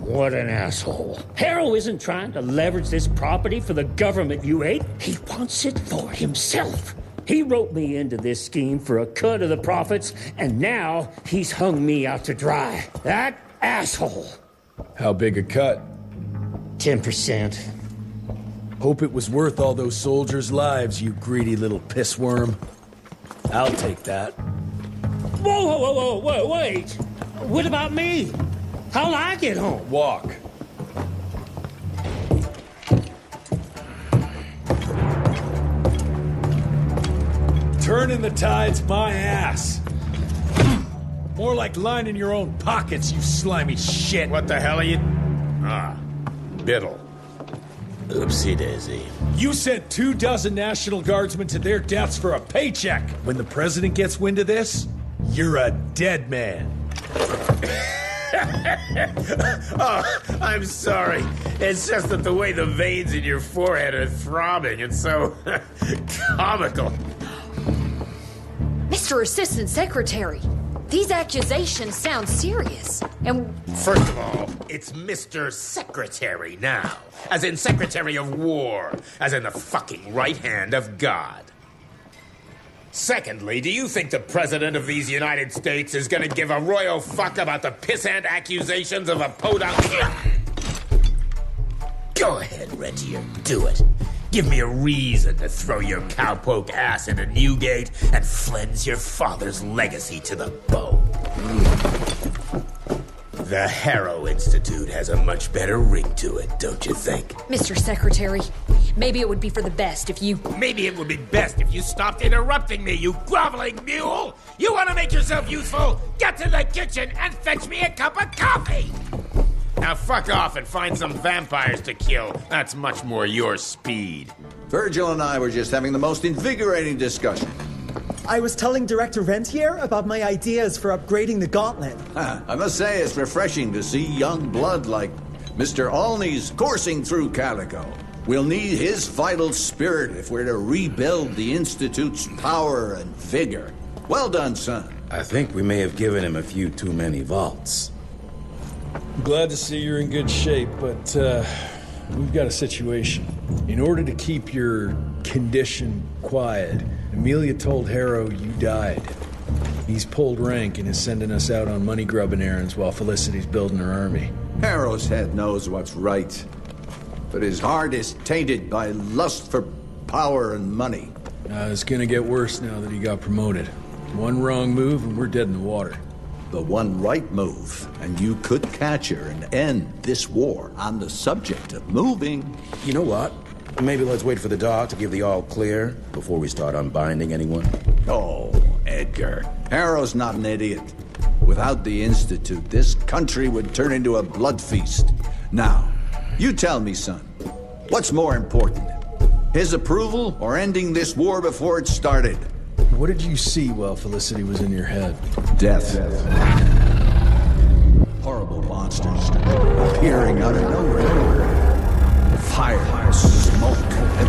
What an asshole. Harrow isn't trying to leverage this property for the government you hate. He wants it for himself. He roped me into this scheme for a cut of the profits, and now he's hung me out to dry. That asshole. How big a cut? 10%. Hope it was worth all those soldiers' lives, you greedy little pissworm. I'll take that. Whoa, wait. What about me? How'll I get home? Walk. Turning the tide's my ass. More like lining your own pockets, you slimy shit. What the hell are you... Biddle. Oopsie daisy. You sent 24 National Guardsmen to their deaths for a paycheck. When the president gets wind of this, you're a dead man. Oh, I'm sorry. It's just that the way the veins in your forehead are throbbing, it's so comical. Mr. Assistant Secretary, these accusations sound serious. And first of all, it's Mr. Secretary now. As in Secretary of War. As in the fucking right hand of God. Secondly, do you think the President of these United States is gonna give a royal fuck about the pissant accusations of a podunk? Go ahead, Rentier, do it. Give me a reason to throw your cowpoke ass into Newgate and cleanse your father's legacy to the bone. The Harrow Institute has a much better ring to it, don't you think? Mr. Secretary, maybe it would be for the best if you... Maybe it would be best if you stopped interrupting me, you groveling mule! You want to make yourself useful? Get to the kitchen and fetch me a cup of coffee! Now fuck off and find some vampires to kill. That's much more your speed. Virgil and I were just having the most invigorating discussion. I was telling Director Rentier about my ideas for upgrading the gauntlet. I must say it's refreshing to see young blood like Mr. Olney's coursing through Calico. We'll need his vital spirit if we're to rebuild the Institute's power and vigor. Well done, son. I think we may have given him a few too many vaults. I'm glad to see you're in good shape, but we've got a situation. In order to keep your condition quiet, Amelia told Harrow you died. He's pulled rank and is sending us out on money-grubbing errands while Felicity's building her army. Harrow's head knows what's right, but his heart is tainted by lust for power and money. It's gonna get worse now that he got promoted. One wrong move and we're dead in the water. The one right move, and you could catch her and end this war on the subject of moving. You know what? Maybe let's wait for the dog to give the all clear before we start unbinding anyone. Oh, Edgar. Harrow's not an idiot. Without the Institute, this country would turn into a blood feast. Now, you tell me, son, what's more important? His approval or ending this war before it started? What did you see while Felicity was in your head? Death. Horrible monsters appearing out of nowhere. Fire, smoke, and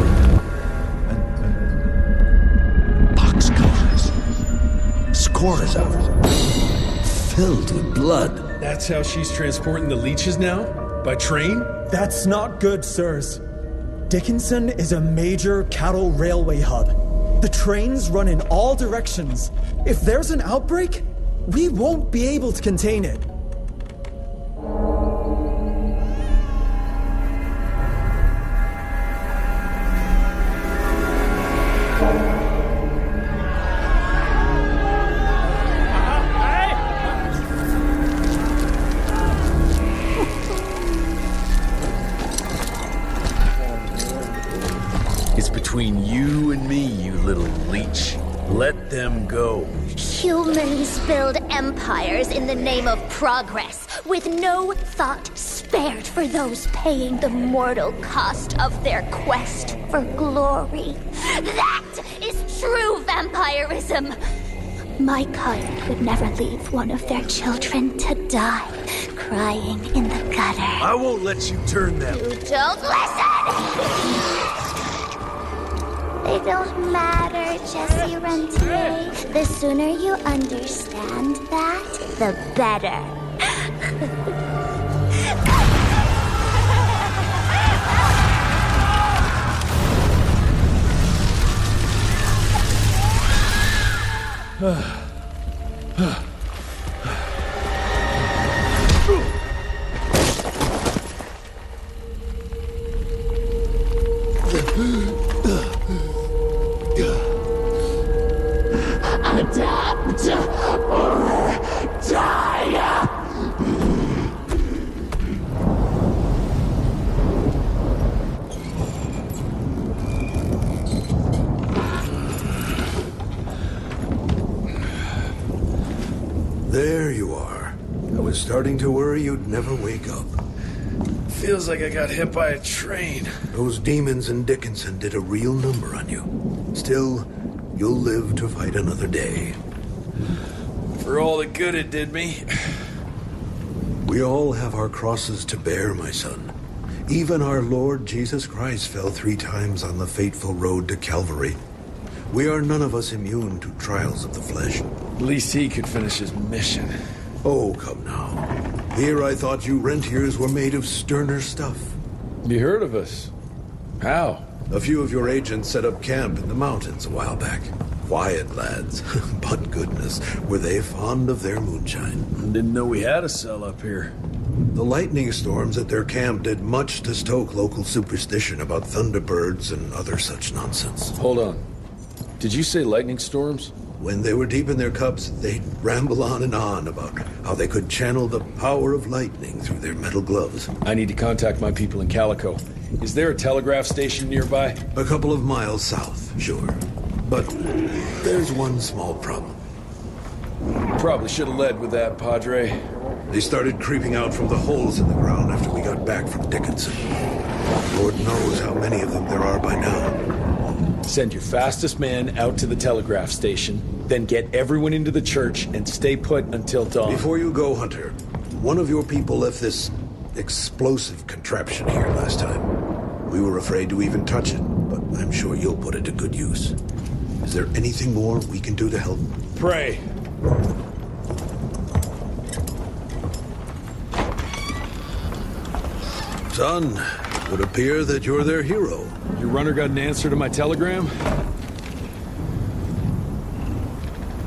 boxcars. Scores of them, filled with blood. That's how she's transporting the leeches now? By train? That's not good, sirs. Dickinson is a major cattle railway hub. The trains run in all directions. If there's an outbreak, we won't be able to contain it. Between you and me, you little leech. Let them go. Humans build empires in the name of progress. with no thought spared for those paying the mortal cost of their quest for glory. That is true vampirism. My kind would never leave one of their children to die, crying in the gutter. I won't let you turn them. You don't listen! They don't matter, Jesse Rentier. The sooner you understand that, the better. Adapt or die! There you are. I was starting to worry you'd never wake up. Feels like I got hit by a train. Those demons in Dickinson did a real number on you. Still, you'll live to fight another day. For all the good it did me. We all have our crosses to bear, my son. Even our Lord Jesus Christ fell 3 times on the fateful road to Calvary. We are none of us immune to trials of the flesh. At least he could finish his mission. Oh, come now. Here I thought you rentiers were made of sterner stuff. You heard of us? How? A few of your agents set up camp in the mountains a while back. Quiet lads, but goodness, were they fond of their moonshine. Didn't know we had a cell up here. The lightning storms at their camp did much to stoke local superstition about thunderbirds and other such nonsense. Hold on. Did you say lightning storms? When they were deep in their cups, they'd ramble on and on about how they could channel the power of lightning through their metal gloves. I need to contact my people in Calico. Is there a telegraph station nearby? A couple of miles south, sure. But there's one small problem. Probably should have led with that, Padre. They started creeping out from the holes in the ground after we got back from Dickinson. Lord knows how many of them there are by now. Send your fastest man out to the telegraph station, then get everyone into the church and stay put until dawn. Before you go, Hunter, one of your people left this explosive contraption here last time. We were afraid to even touch it, but I'm sure you'll put it to good use. Is there anything more we can do to help? Pray. Son, it would appear that you're their hero. Your runner got an answer to my telegram?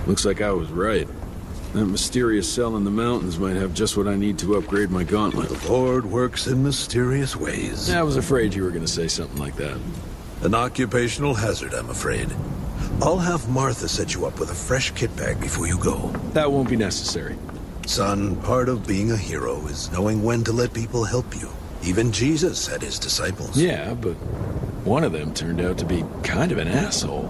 Looks like I was right. That mysterious cell in the mountains might have just what I need to upgrade my gauntlet. The Lord works in mysterious ways. I was afraid you were going to say something like that. An occupational hazard, I'm afraid. I'll have Martha set you up with a fresh kit bag before you go. That won't be necessary. Son, part of being a hero is knowing when to let people help you. Even Jesus had his disciples. Yeah, but one of them turned out to be kind of an asshole.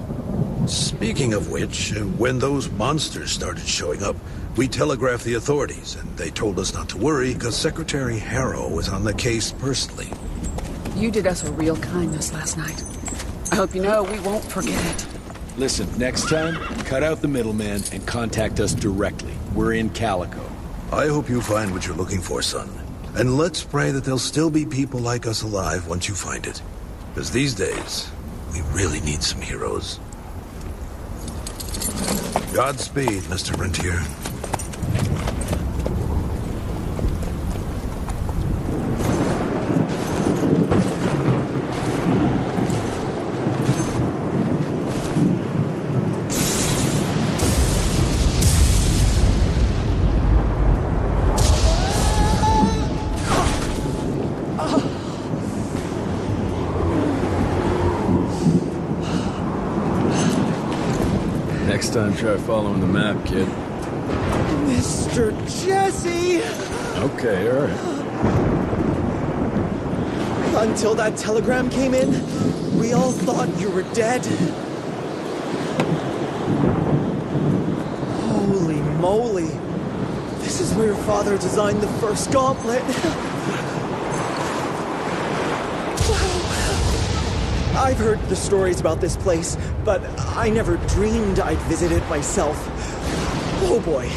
Speaking of which, when those monsters started showing up, we telegraphed the authorities, and they told us not to worry because Secretary Harrow was on the case personally. You did us a real kindness last night. I hope you know we won't forget it. Listen, next time, cut out the middleman and contact us directly. We're in Calico. I hope you find what you're looking for, son. And let's pray that there'll still be people like us alive once you find it. Because these days, we really need some heroes. Godspeed, Mr. Rentier. Next time, try following the map, kid. Mr. Jesse! Okay, all right. Until that telegram came in, we all thought you were dead. Holy moly. This is where your father designed the first gauntlet. I've heard the stories about this place, but I never dreamed I'd visit it myself. Oh boy,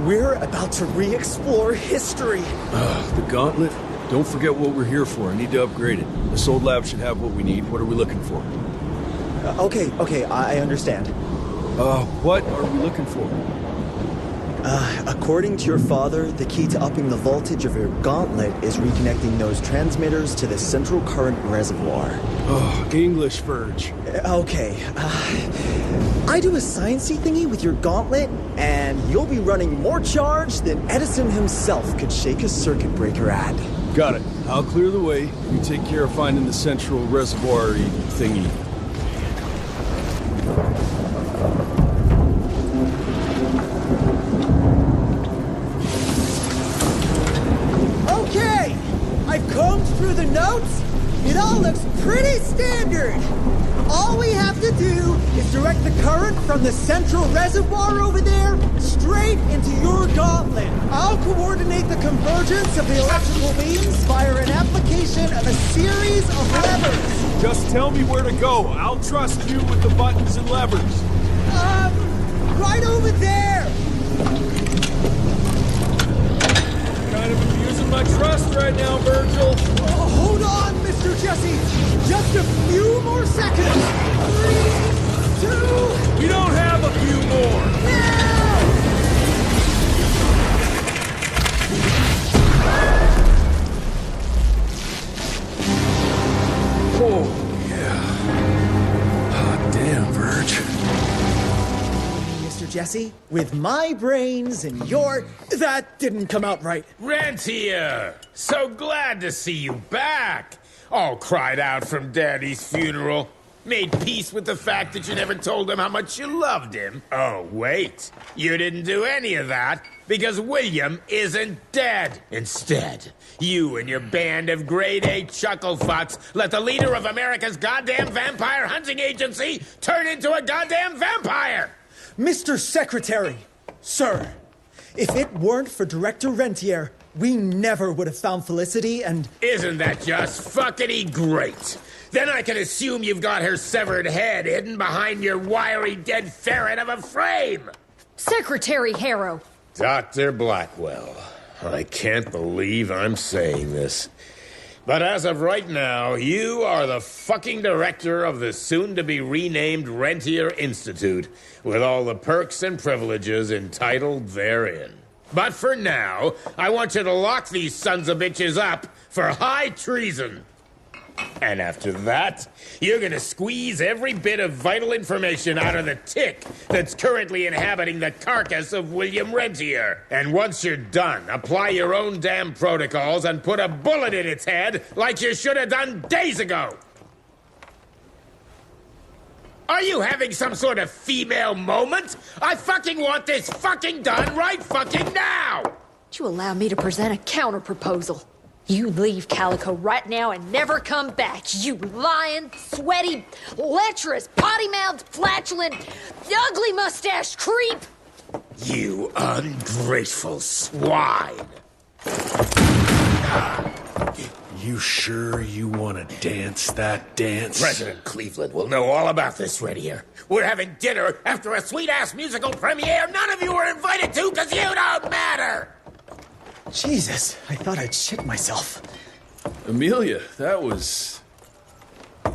we're about to re-explore history. The gauntlet? Don't forget what we're here for. I need to upgrade it. This old lab should have what we need. What are we looking for? Okay, I understand. What are we looking for? According to your father, the key to upping the voltage of your gauntlet is reconnecting those transmitters to the central current reservoir. Oh, English, Verge. Okay. I do a sciencey thingy with your gauntlet, and you'll be running more charge than Edison himself could shake a circuit breaker at. Got it. I'll clear the way. You take care of finding the central reservoir thingy. Okay! I've combed through the notes. It all looks pretty standard. All we have to do is direct the current from the central reservoir over there straight into your gauntlet. I'll coordinate the convergence of the electrical beams via an application of a series of levers. Just tell me where to go. I'll trust you with the buttons and levers. Right over there. Kind of abusing my trust right now, Virgil. Hold on, Mr. Jesse. Just a few more seconds. 3, 2... We don't have a few more. Now! Oh, yeah. Hot damn, Verge. Mr. Jesse, with my brains and your... That didn't come out right. Rentier! So glad to see you back! All cried out from Daddy's funeral. Made peace with the fact that you never told him how much you loved him. Oh, wait. You didn't do any of that because William isn't dead. Instead, you and your band of grade A chucklefucks let the leader of America's goddamn vampire hunting agency turn into a goddamn vampire! Mr. Secretary, sir, if it weren't for Director Rentier, we never would have found Felicity and... Isn't that just fuckity great? Then I can assume you've got her severed head hidden behind your wiry dead ferret of a frame! Secretary Harrow! Dr. Blackwell, I can't believe I'm saying this. But as of right now, you are the fucking director of the soon-to-be-renamed Rentier Institute, with all the perks and privileges entitled therein. But for now, I want you to lock these sons of bitches up for high treason. And after that, you're gonna squeeze every bit of vital information out of the tick that's currently inhabiting the carcass of William Rentier. And once you're done, apply your own damn protocols and put a bullet in its head like you should have done days ago. Are you having some sort of female moment? I fucking want this fucking done right fucking now! Would you allow me to present a counter-proposal? You leave Calico right now and never come back, you lying, sweaty, lecherous, potty-mouthed, flatulent, ugly mustached creep! You ungrateful swine! You sure you want to dance that dance? President Cleveland will know all about this right here. We're having dinner after a sweet-ass musical premiere none of you were invited to because you don't matter! Jesus, I thought I'd shit myself. Amelia, that was...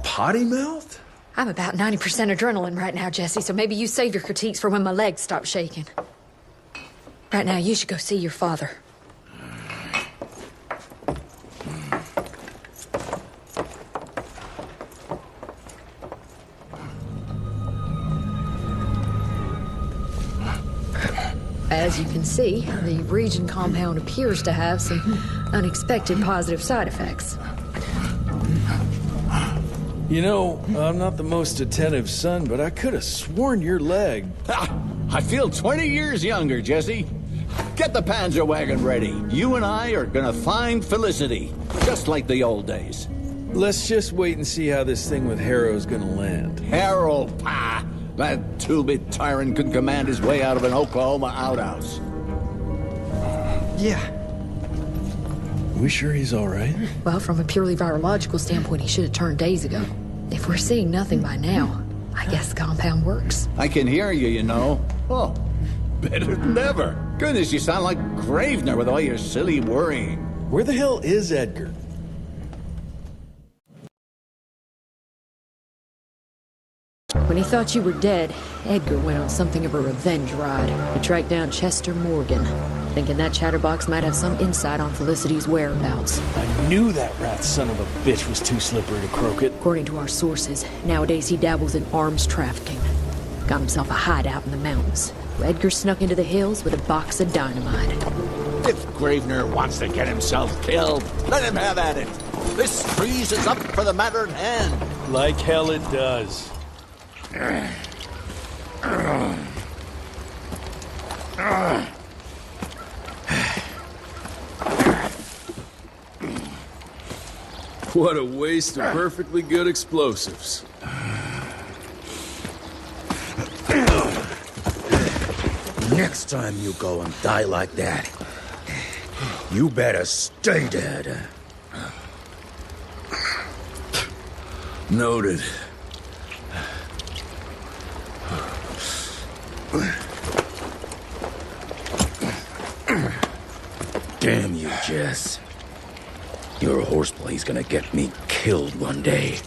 potty mouth? I'm about 90% adrenaline right now, Jesse, so maybe you save your critiques for when my legs stop shaking. Right now, you should go see your father. As you can see, the region compound appears to have some unexpected positive side effects. You know, I'm not the most attentive son, but I could have sworn your leg... I feel 20 years younger, Jesse. Get the Panzer wagon ready. You and I are gonna find Felicity, just like the old days. Let's just wait and see how this thing with Harrow's gonna land. Harrow, pah! That two-bit tyrant could command his way out of an Oklahoma outhouse. Yeah. We sure he's all right? Well, from a purely virological standpoint, he should have turned days ago. If we're seeing nothing by now, I guess the compound works. I can hear you, you know. Oh, better than ever. Goodness, you sound like Gravener with all your silly worrying. Where the hell is Edgar? When he thought you were dead, Edgar went on something of a revenge ride. He tracked down Chester Morgan, thinking that chatterbox might have some insight on Felicity's whereabouts. I knew that rat son of a bitch was too slippery to croak it. According to our sources, nowadays he dabbles in arms trafficking. Got himself a hideout in the mountains. Edgar snuck into the hills with a box of dynamite. If Gravener wants to get himself killed, let him have at it. This trees is up for the matter at hand. Like hell it does. What a waste of perfectly good explosives. Next time you go and die like that, you better stay dead. Noted. Damn you, Jess. Your horseplay's gonna get me killed one day.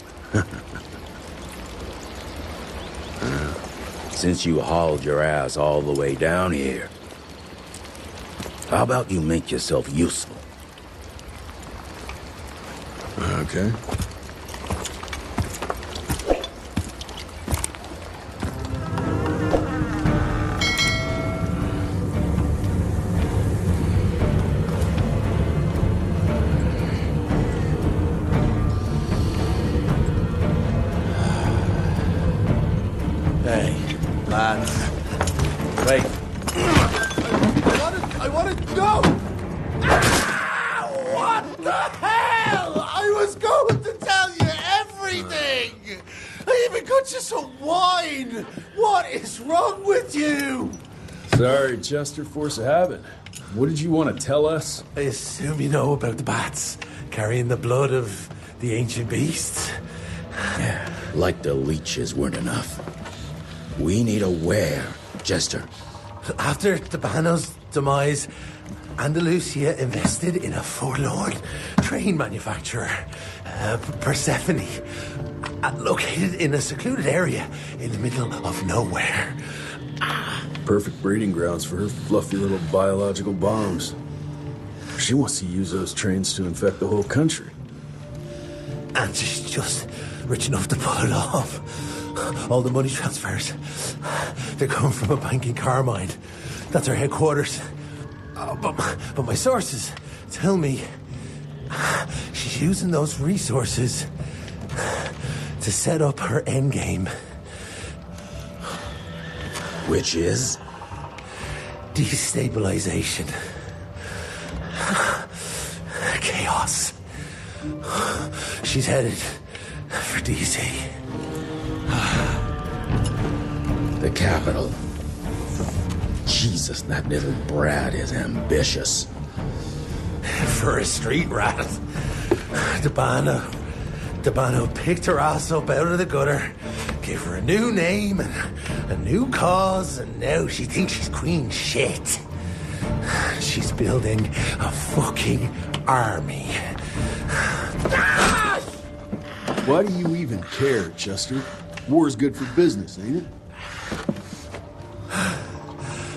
Since you hauled your ass all the way down here, how about you make yourself useful? Okay. Wait. I want to go! Ah, what the hell? I was going to tell you everything! I even got you some wine! What is wrong with you? Sorry, Chester, force of habit. What did you want to tell us? I assume you know about the bats carrying the blood of the ancient beasts. Yeah, like the leeches weren't enough. We need a where, Chester. After Tabano's demise, Andalusia invested in a forlorn train manufacturer, Persephone, located in a secluded area in the middle of nowhere. Perfect breeding grounds for her fluffy little biological bombs. She wants to use those trains to infect the whole country. And she's just rich enough to pull it off. All the money transfers, they're coming from a bank in Carmine. That's her headquarters. But my sources tell me she's using those resources to set up her endgame. Which is? Destabilization. Chaos. She's headed for DC. The capital. Jesus, that little brat is ambitious. For a street rat. Tabano picked her ass up out of the gutter, gave her a new name and a new cause, and now she thinks she's queen shit. She's building a fucking army. Why do you even care, Chester? War's good for business, ain't it?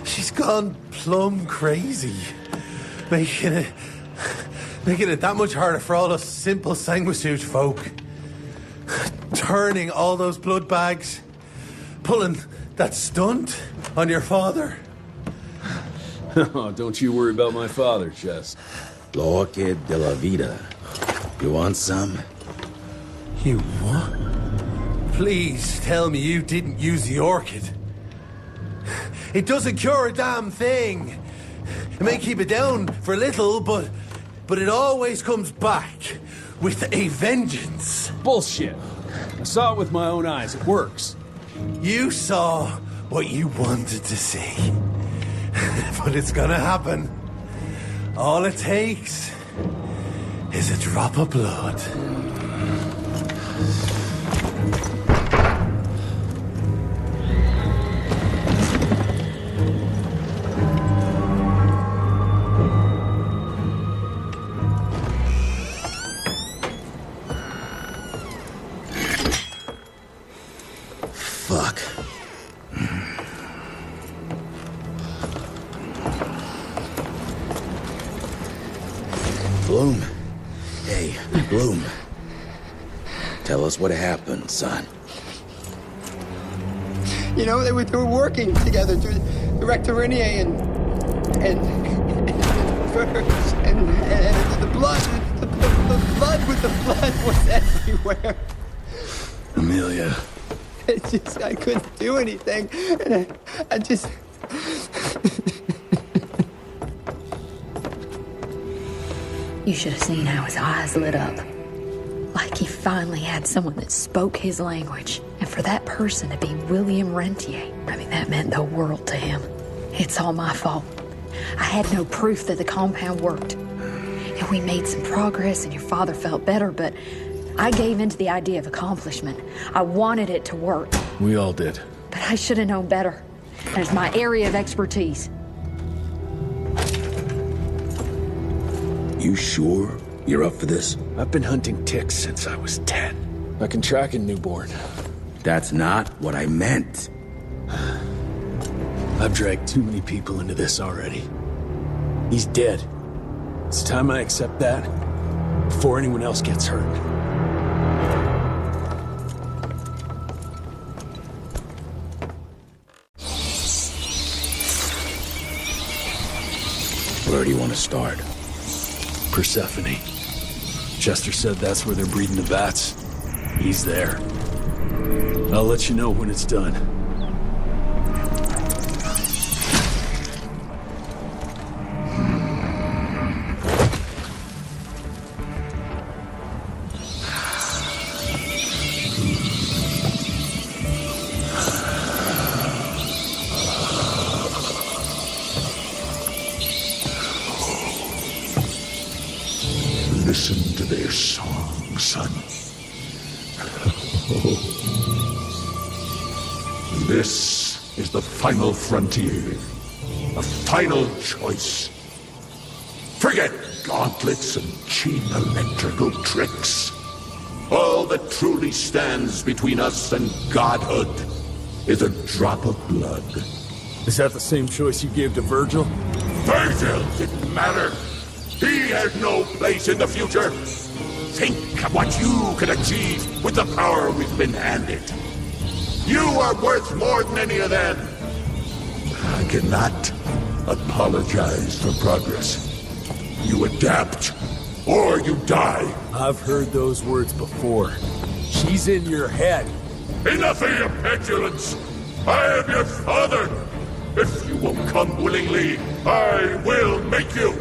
She's gone plumb crazy, making it that much harder for all us simple sanguisuge folk. Turning all those blood bags, pulling that stunt on your father. Oh, don't you worry about my father, Chest. L'orchid de la vida. You want some? You what? Please tell me you didn't use the orchid. It doesn't cure a damn thing. It may keep it down for a little, but it always comes back with a vengeance. Bullshit. I saw it with my own eyes. It works. You saw what you wanted to see. But it's gonna happen. All it takes is a drop of blood. Fuck. Bloom. Hey, Bloom. Tell us what happened, son. You know, they were working together through the Rectorinier and the blood, the blood with the blood was everywhere. Amelia. I couldn't do anything, and I just... You should have seen how his eyes lit up. Like he finally had someone that spoke his language. And for that person to be William Rentier, I mean, that meant the world to him. It's all my fault. I had no proof that the compound worked. And we made some progress and your father felt better, but I gave in to the idea of accomplishment. I wanted it to work. We all did. But I should have known better. And it's my area of expertise. You sure you're up for this? I've been hunting ticks since I was 10. I can track a newborn. That's not what I meant. I've dragged too many people into this already. He's dead. It's time I accept that before anyone else gets hurt. Where do you want to start? Persephone. Chester said that's where they're breeding the bats. He's there. I'll let you know when it's done. Listen to their song, son. This is the final frontier. A final choice. Forget gauntlets and cheap electrical tricks. All that truly stands between us and godhood is a drop of blood. Is that the same choice you gave to Virgil? Virgil didn't matter. He had no place in the future. Think of what you can achieve with the power we've been handed. You are worth more than any of them. I cannot apologize for progress. You adapt, or you die. I've heard those words before. She's in your head. Enough of your petulance. I am your father. If you won't come willingly, I will make you.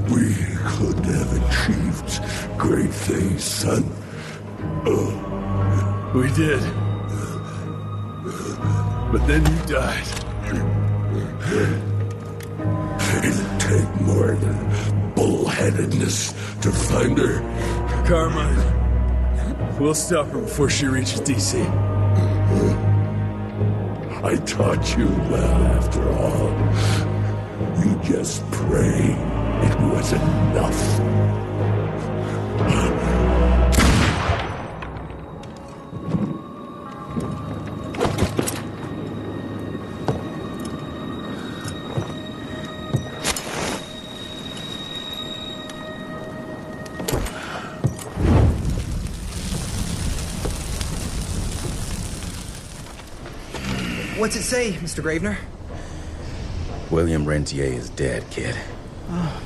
We could have achieved great things, son. We did. But then you died. It'll take more than bullheadedness to find her. Carmine, we'll stop her before she reaches DC. I taught you well after all. You just pray it was enough. What's it say, Mr. Gravener? William Rentier is dead, kid. Oh.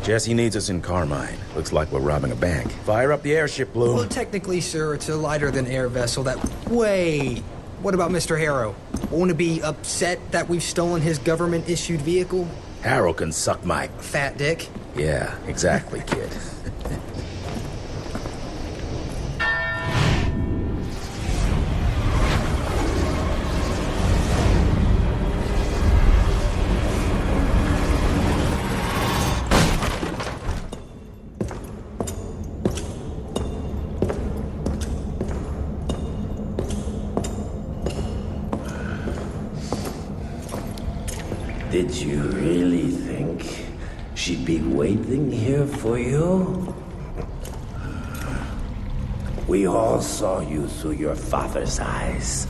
Jesse needs us in Carmine. Looks like we're robbing a bank. Fire up the airship, Bloom. Well, technically, sir, it's a lighter-than-air vessel that... Wait! What about Mr. Harrow? Won't he be upset that we've stolen his government-issued vehicle? Harold can suck my... Fat dick? Yeah, exactly, kid. Did you really think she'd be waiting here for you? We all saw you through your father's eyes,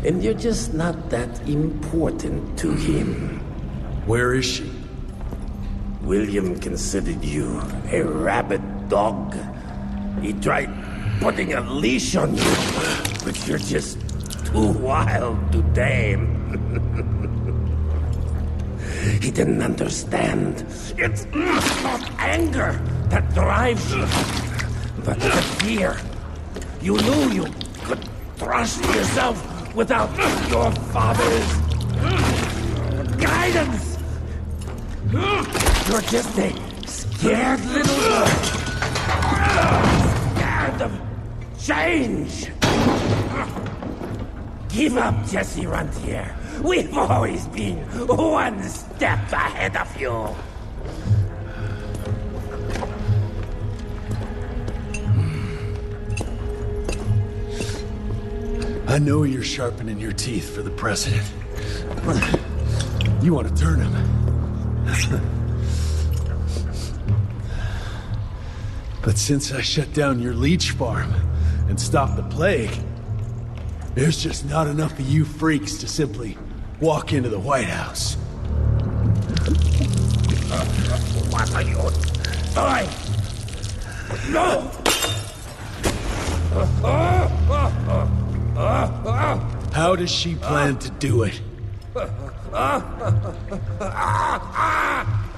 and you're just not that important to him. Where is she? William considered you a rabid dog. He tried putting a leash on you, but you're just too wild to tame. He didn't understand. It's not anger that drives you, but the fear. You knew you could trust yourself without your father's guidance. You're just a scared little boy. Scared of change. Give up, Jesse Runtier. We've always been one step ahead of you. I know you're sharpening your teeth for the president. You want to turn him. But since I shut down your leech farm and stopped the plague, there's just not enough of you freaks to simply walk into the White House. What are you doing? No! How does she plan to do it?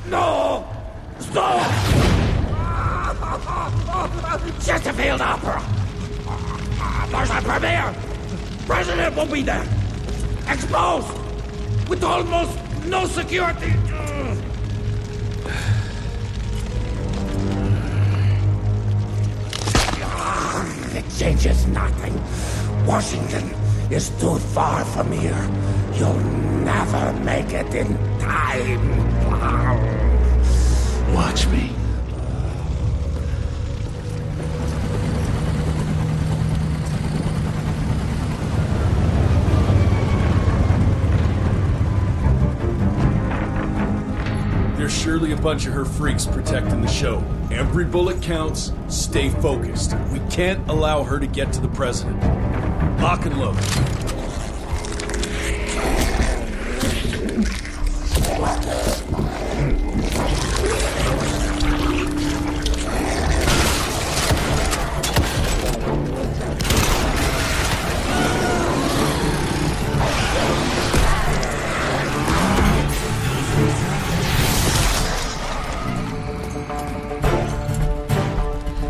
No! Stop! Chesterfield Opera! There's a premiere! President will be there! Exposed! With almost no security! It changes nothing. Washington is too far from here. You'll never make it in time. Watch me. There's surely a bunch of her freaks protecting the show. Every bullet counts. Stay focused. We can't allow her to get to the president. Lock and load.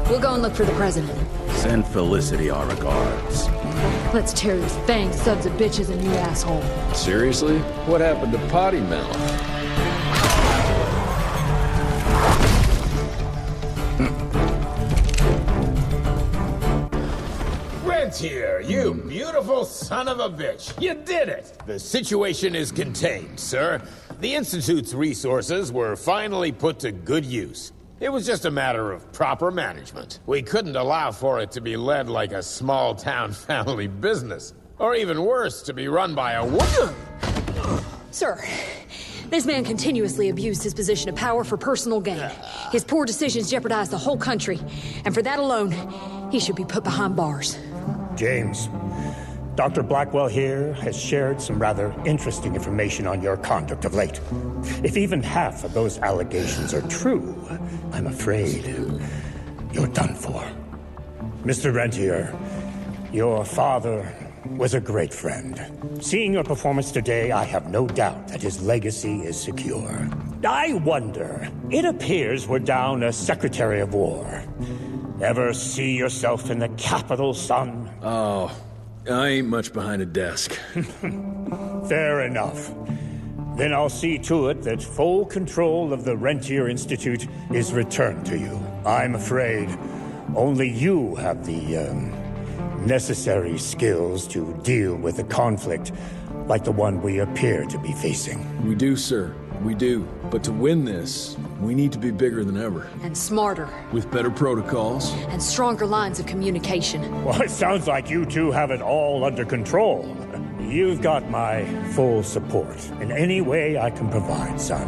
We'll go and look for the president. Send Felicity our regards. Let's tear this fang sons of bitches a new asshole. Seriously? What happened to Potty Mouth? Rentier, you beautiful son of a bitch. You did it. The situation is contained, sir. The Institute's resources were finally put to good use. It was just a matter of proper management. We couldn't allow for it to be led like a small-town family business. Or even worse, to be run by a woman. Sir, this man continuously abused his position of power for personal gain. His poor decisions jeopardized the whole country. And for that alone, he should be put behind bars. James, Dr. Blackwell here has shared some rather interesting information on your conduct of late. If even half of those allegations are true, I'm afraid you're done for. Mr. Rentier, your father was a great friend. Seeing your performance today, I have no doubt that his legacy is secure. I wonder, it appears we're down a Secretary of War. Ever see yourself in the Capitol, son? Oh, I ain't much behind a desk. Fair enough. Then I'll see to it that full control of the Rentier Institute is returned to you. I'm afraid only you have the, necessary skills to deal with a conflict like the one we appear to be facing. We do, sir. We do. But to win this, we need to be bigger than ever. And smarter. With better protocols. And stronger lines of communication. Well, it sounds like you two have it all under control. You've got my full support in any way I can provide, son.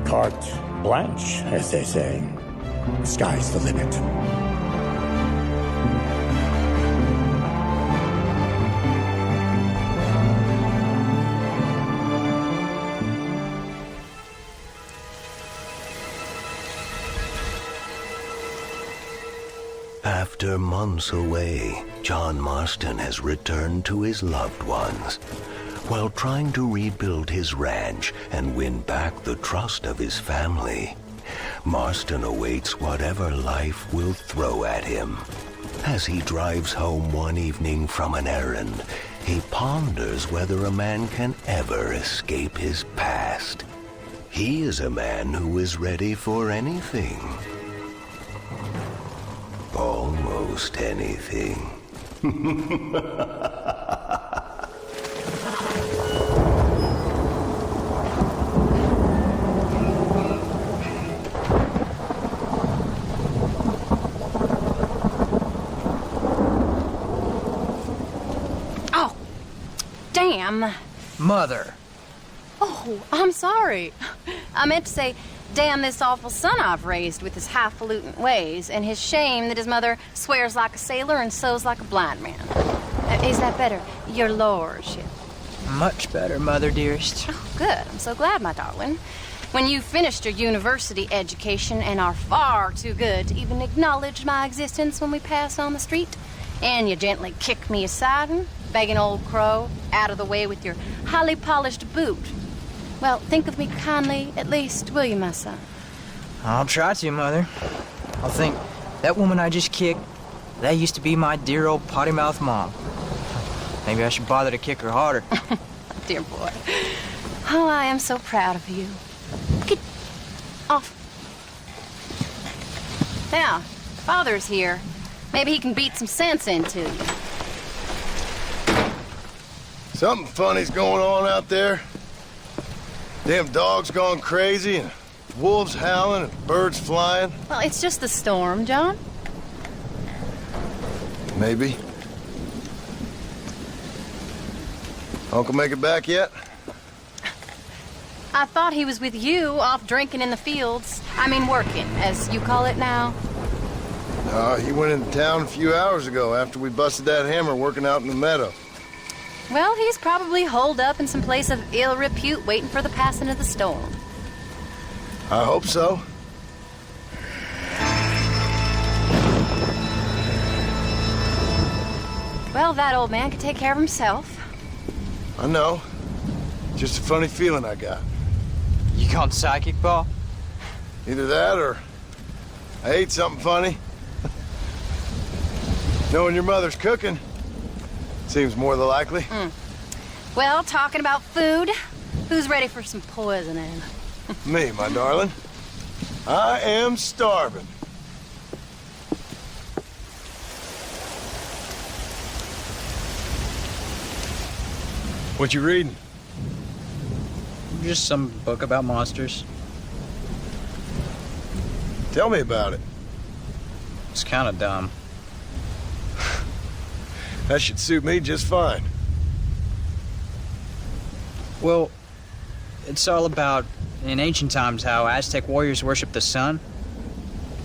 Carte blanche, as they say. The sky's the limit. After months away, John Marston has returned to his loved ones. While trying to rebuild his ranch and win back the trust of his family, Marston awaits whatever life will throw at him. As he drives home one evening from an errand, he ponders whether a man can ever escape his past. He is a man who is ready for anything. Almost anything. Oh, damn. Mother. Oh, I'm sorry. I meant to say, damn this awful son I've raised with his highfalutin ways and his shame that his mother swears like a sailor and sews like a blind man. Is that better, your lordship? Much better, Mother dearest. Oh, good. I'm so glad, my darling. When you've finished your university education and are far too good to even acknowledge my existence when we pass on the street, and you gently kick me aside and begging old crow out of the way with your highly polished boot. Well, think of me kindly, at least, will you, my son? I'll try to, Mother. I'll think, that woman I just kicked, that used to be my dear old potty-mouthed mom. Maybe I should bother to kick her harder. Dear boy. Oh, I am so proud of you. Get off. Now, Father's here. Maybe he can beat some sense into you. Something funny's going on out there. Damn dogs gone crazy, and wolves howling, and birds flying. Well, it's just the storm, John. Maybe. Uncle make it back yet? I thought he was with you, off drinking in the fields. I mean, working, as you call it now. He went into town a few hours ago after we busted that hammer working out in the meadow. Well, he's probably holed up in some place of ill repute waiting for the passing of the storm. I hope so. Well, that old man can take care of himself. I know. Just a funny feeling I got. You gone psychic, Paul? Either that or I ate something funny. Knowing your mother's cooking seems more than likely. Well, talking about food, who's ready for some poisoning? Me, my darling. I am starving. What you reading? Just some book about monsters. Tell me about it. It's kind of dumb. That should suit me just fine. Well, it's all about, in ancient times, how Aztec warriors worshiped the sun.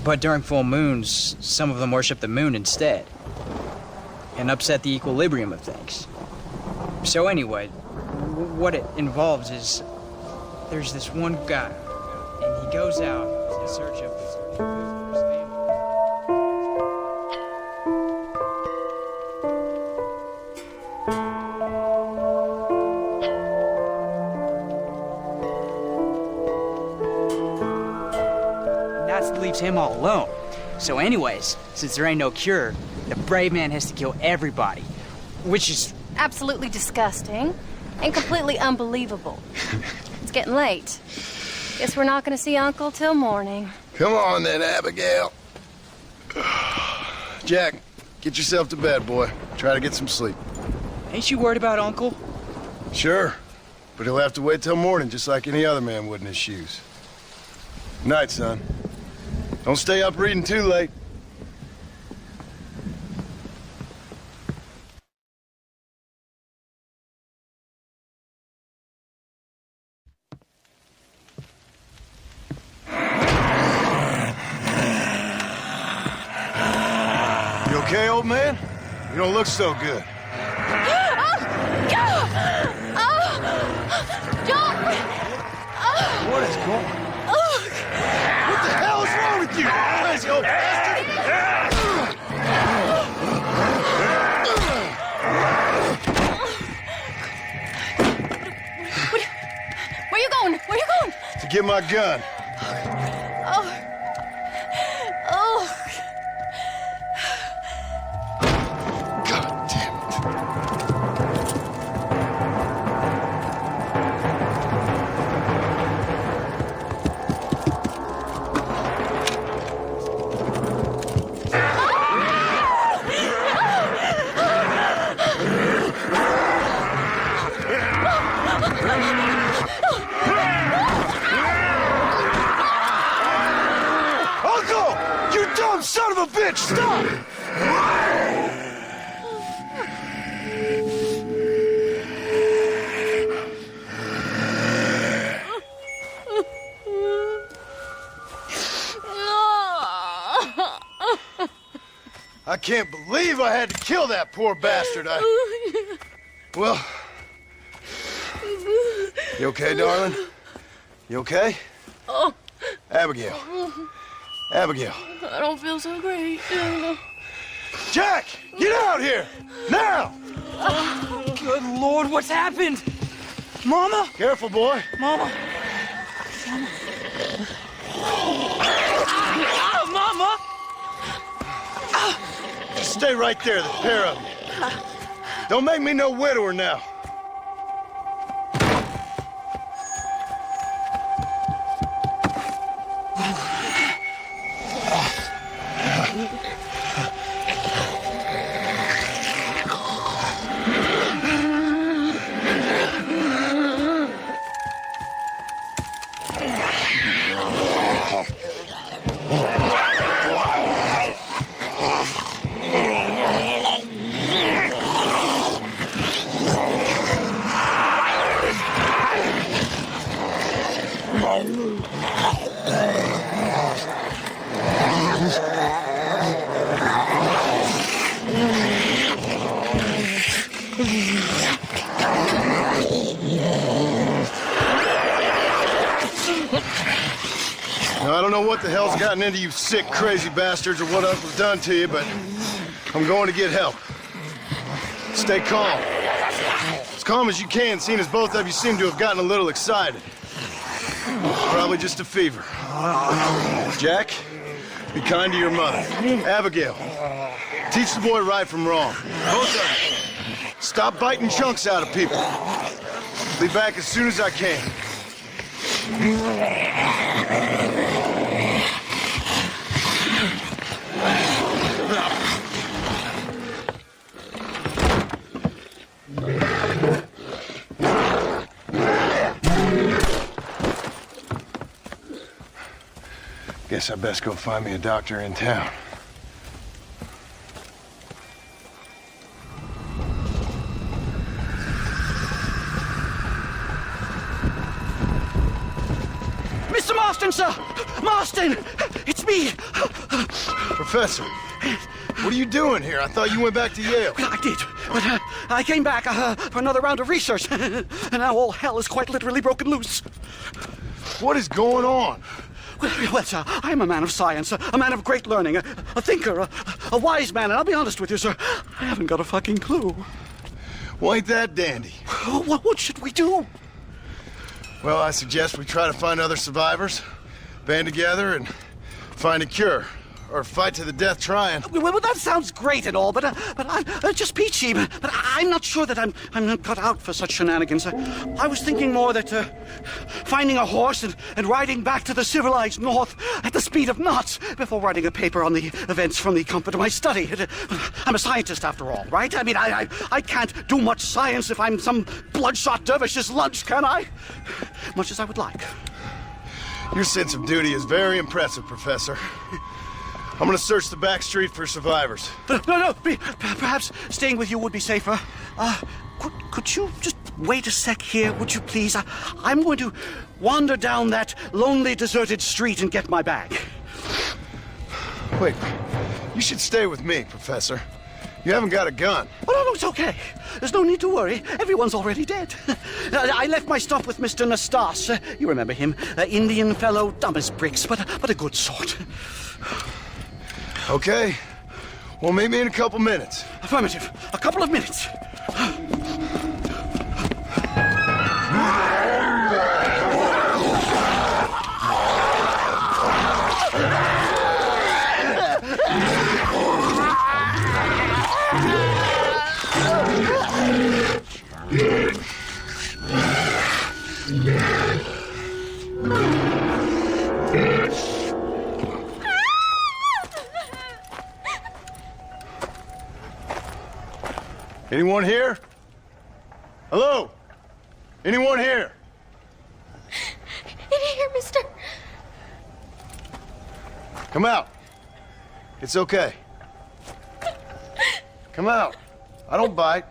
But during full moons, some of them worshiped the moon instead. And upset the equilibrium of things. So anyway, what it involves is, there's this one guy, and he goes out in search of food for his family. Leaves him all alone. So anyways, since there ain't no cure, the brave man has to kill everybody, which is absolutely disgusting and completely unbelievable. It's getting late. Guess we're not gonna see Uncle till morning. Come on then, Abigail. Jack, get yourself to bed, boy. Try to get some sleep. Ain't you worried about Uncle? Sure, but he'll have to wait till morning just like any other man would in his shoes. Night, son. Don't stay up reading too late. You okay, old man? You don't look so good. What is going on? What the hell is wrong with you? Crazy old bastard! Where you going? Where you going? To get my gun. Oh. Oh. God damn it. Uncle! You dumb son of a bitch! Stop! I can't believe I had to kill that poor bastard. Well... You okay, darling? You okay? Oh. Abigail. Abigail. I don't feel so great. Jack! Get out here! Now! Oh, good Lord, what's happened? Mama? Careful, boy. Mama. Mama! Just stay right there, the pair of you. Don't make me no widower now. Now, I don't know what the hell's gotten into you sick, crazy bastards or what else was done to you, but I'm going to get help. Stay calm. As calm as you can, seeing as both of you seem to have gotten a little excited. Probably just a fever. Jack, be kind to your mother. Abigail, teach the boy right from wrong. Both of you. Stop biting chunks out of people. Be back as soon as I can. Guess I best go find me a doctor in town. Mr. Marston, sir! Marston! It's me! Professor, what are you doing here? I thought you went back to Yale. I did, but I came back for another round of research, and now all hell is quite literally broken loose. What is going on? Well, sir, I am a man of science, a man of great learning, a thinker, a wise man, and I'll be honest with you, sir, I haven't got a fucking clue. Well, ain't that dandy? What should we do? Well, I suggest we try to find other survivors, band together, and find a cure. or fight to the death trying. Well, that sounds great and all, but I'm just peachy. But I'm not sure that I'm not cut out for such shenanigans. I was thinking more that finding a horse and riding back to the civilized north at the speed of knots before writing a paper on the events from the comfort of my study. I'm a scientist after all, right? I mean, I can't do much science if I'm some bloodshot dervish's lunch, can I? Much as I would like. Your sense of duty is very impressive, Professor. I'm gonna search the back street for survivors. No, perhaps staying with you would be safer. Could you just wait a sec here, would you please? I'm going to wander down that lonely, deserted street and get my bag. Wait, you should stay with me, Professor. You haven't got a gun. Oh, no, it's okay. There's no need to worry. Everyone's already dead. I left my stuff with Mr. Nastas. You remember him. Indian fellow, dumb as bricks, but a good sort. Okay. Well, meet me in a couple minutes. Affirmative. A couple of minutes. Anyone here? Hello? Anyone here? In here, mister. Come out. It's okay. Come out. I don't bite.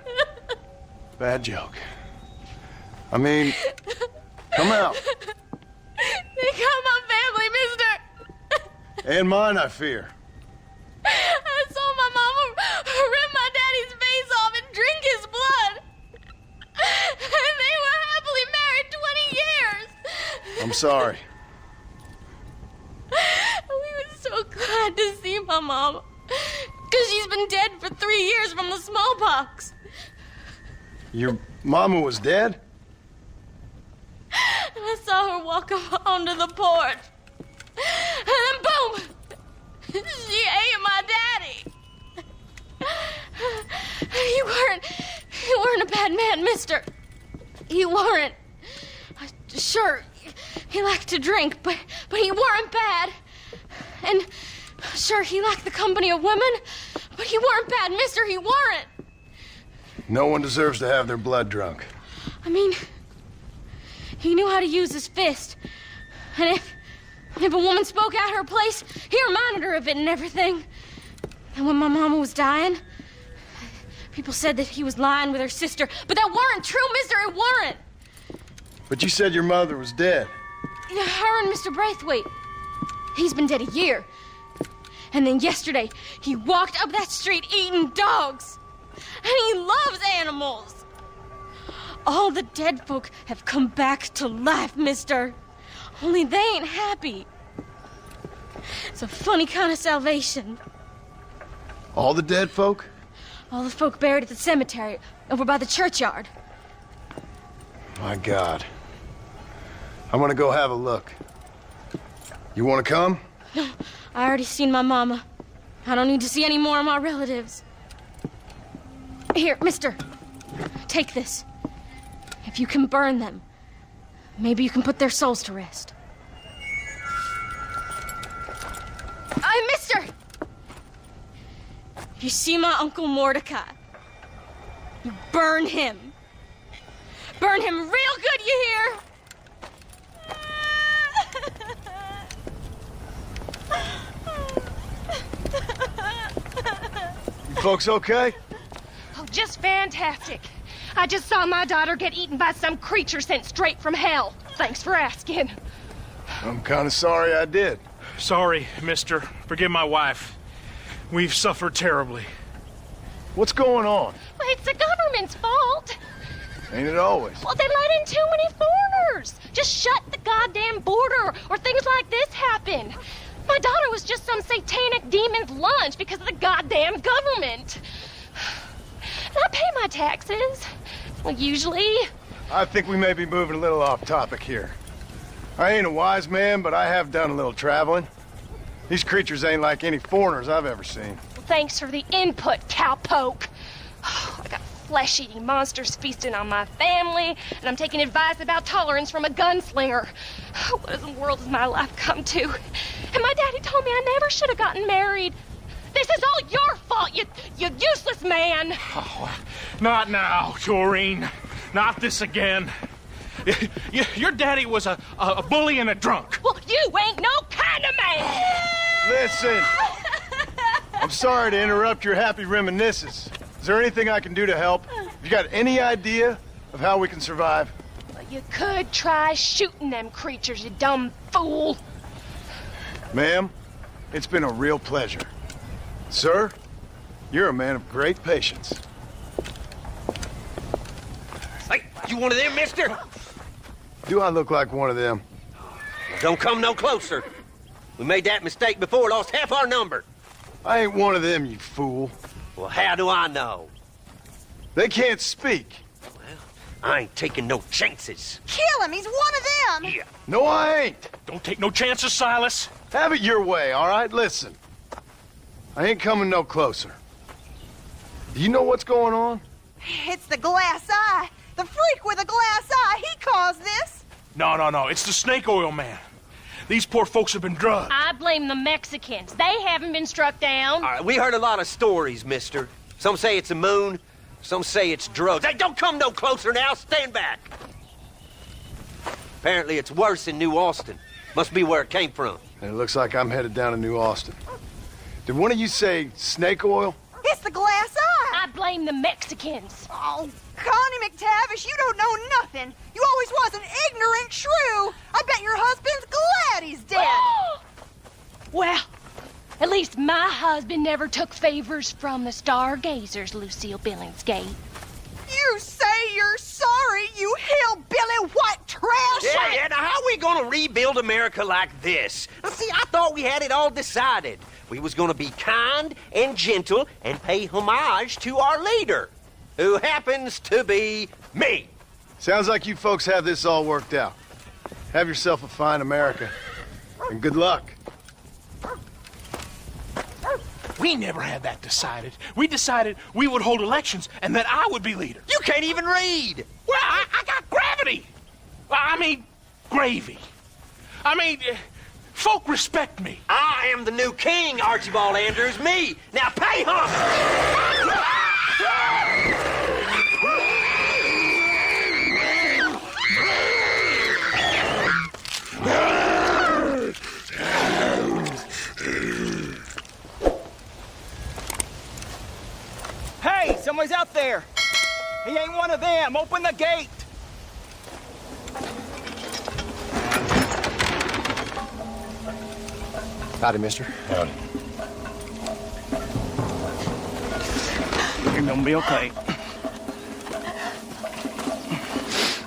Bad joke. I mean, come out. They got my family, mister. And mine, I fear. I saw my mama rip my daddy's face off and drink his blood. And they were happily married 20 years. I'm sorry. We were so glad to see my mama. Because she's been dead for 3 years from the smallpox. Your mama was dead? And I saw her walk up onto the porch. And then boom! She ate my daddy. You weren't a bad man, mister. You weren't. Sure, he liked to drink, but he weren't bad. And sure, he liked the company of women, but he weren't bad, mister. He weren't. No one deserves to have their blood drunk. I mean, he knew how to use his fist. And if a woman spoke out her place, he reminded her of it and everything. And when my mama was dying, people said that he was lying with her sister, but that weren't true, mister, it weren't. But you said your mother was dead. Yeah, her and Mr. Braithwaite. He's been dead a year. And then yesterday, he walked up that street eating dogs. And he loves animals. All the dead folk have come back to life, mister. Only they ain't happy. It's a funny kind of salvation. All the dead folk? All the folk buried at the cemetery over by the churchyard. My God. I'm gonna go have a look. You wanna come? No, I already seen my mama. I don't need to see any more of my relatives. Here, mister. Take this. If you can burn them, maybe you can put their souls to rest. Mister! You see my Uncle Mordecai? You burn him. Burn him real good, you hear? You folks okay? Oh, just fantastic. I just saw my daughter get eaten by some creature sent straight from hell. Thanks for asking. I'm kind of sorry I did. Sorry, mister. Forgive my wife. We've suffered terribly. What's going on? Well, it's the government's fault. Ain't it always? Well, they let in too many foreigners. Just shut the goddamn border, or things like this happen. My daughter was just some satanic demon's lunch because of the goddamn government. And I pay my taxes. Well, usually. I think we may be moving a little off topic here. I ain't a wise man, but I have done a little traveling. These creatures ain't like any foreigners I've ever seen. Well, thanks for the input, cowpoke. I got flesh-eating monsters feasting on my family, and I'm taking advice about tolerance from a gunslinger. What in the world has my life come to? And my daddy told me I never should have gotten married. This is all your fault, you useless man! Oh, not now, Doreen. Not this again. Your daddy was a bully and a drunk. Well, you ain't no kind of man! Listen! I'm sorry to interrupt your happy reminiscences. Is there anything I can do to help? Have you got any idea of how we can survive? Well, you could try shooting them creatures, you dumb fool. Ma'am, it's been a real pleasure. Sir, you're a man of great patience. Hey, you one of them, mister? Do I look like one of them? Don't come no closer. We made that mistake before, lost half our number. I ain't one of them, you fool. Well, how do I know? They can't speak. Well, I ain't taking no chances. Kill him! He's one of them! Yeah. No, I ain't. Don't take no chances, Silas. Have it your way, all right? Listen. I ain't coming no closer. Do you know what's going on? It's the glass eye. The freak with a glass eye. He caused this. No. It's the snake oil man. These poor folks have been drugged. I blame the Mexicans. They haven't been struck down. All right, we heard a lot of stories, mister. Some say it's a moon, some say it's drugs. Hey, don't come no closer now. Stand back. Apparently it's worse in New Austin. Must be where it came from. And it looks like I'm headed down to New Austin. Did one of you say snake oil? It's the glass eye. I blame the Mexicans. Oh, Connie McTavish, you don't know nothing. You always was an ignorant shrew. I bet your husband's glad he's dead. Well, at least my husband never took favors from the stargazers, Lucille Billingsgate. You say you're sorry, you hillbilly white trash! Yeah, now how are we gonna rebuild America like this? Now, see, I thought we had it all decided. We was gonna be kind and gentle and pay homage to our leader, who happens to be me. Sounds like you folks have this all worked out. Have yourself a fine America, and good luck. We never had that decided. We decided we would hold elections and that I would be leader. You can't even read. Well, I got gravity. I mean, gravy. I mean, folk respect me. I am the new king, Archibald Andrews. Me. Now pay homage. Hey, someone's out there. He ain't one of them. Open the gate. Howdy, mister. Howdy. You're gonna be okay.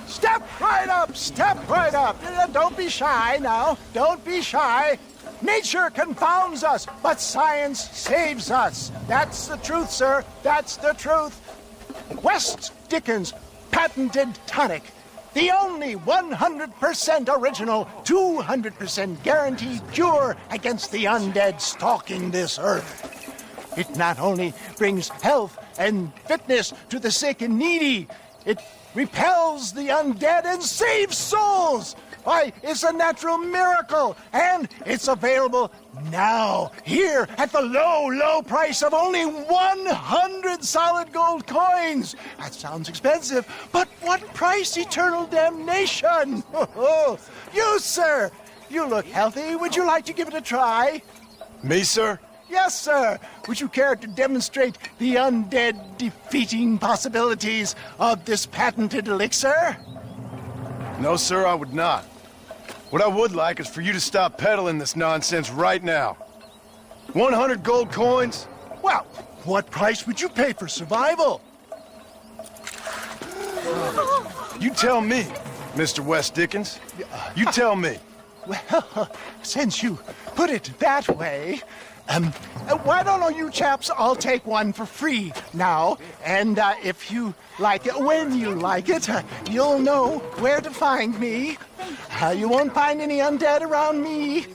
Step right up! Step right up! Don't be shy now. Don't be shy. Nature confounds us, but science saves us. That's the truth, sir. That's the truth. West Dickens' patented tonic. The only 100% original, 200% guaranteed cure against the undead stalking this earth. It not only brings health and fitness to the sick and needy, it repels the undead and saves souls. Why, it's a natural miracle, and it's available now, here, at the low, low price of only 100 solid gold coins. That sounds expensive, but what price? Eternal damnation. You, sir, you look healthy. Would you like to give it a try? Me, sir? Yes, sir. Would you care to demonstrate the undead defeating possibilities of this patented elixir? No, sir, I would not. What I would like is for you to stop peddling this nonsense right now. 100 gold coins? Well, what price would you pay for survival? You tell me, Mr. West Dickens. You tell me. Well, since you put it that way, why don't all you chaps all take one for free now? And if you like it, when you like it, you'll know where to find me. You won't find any undead around me.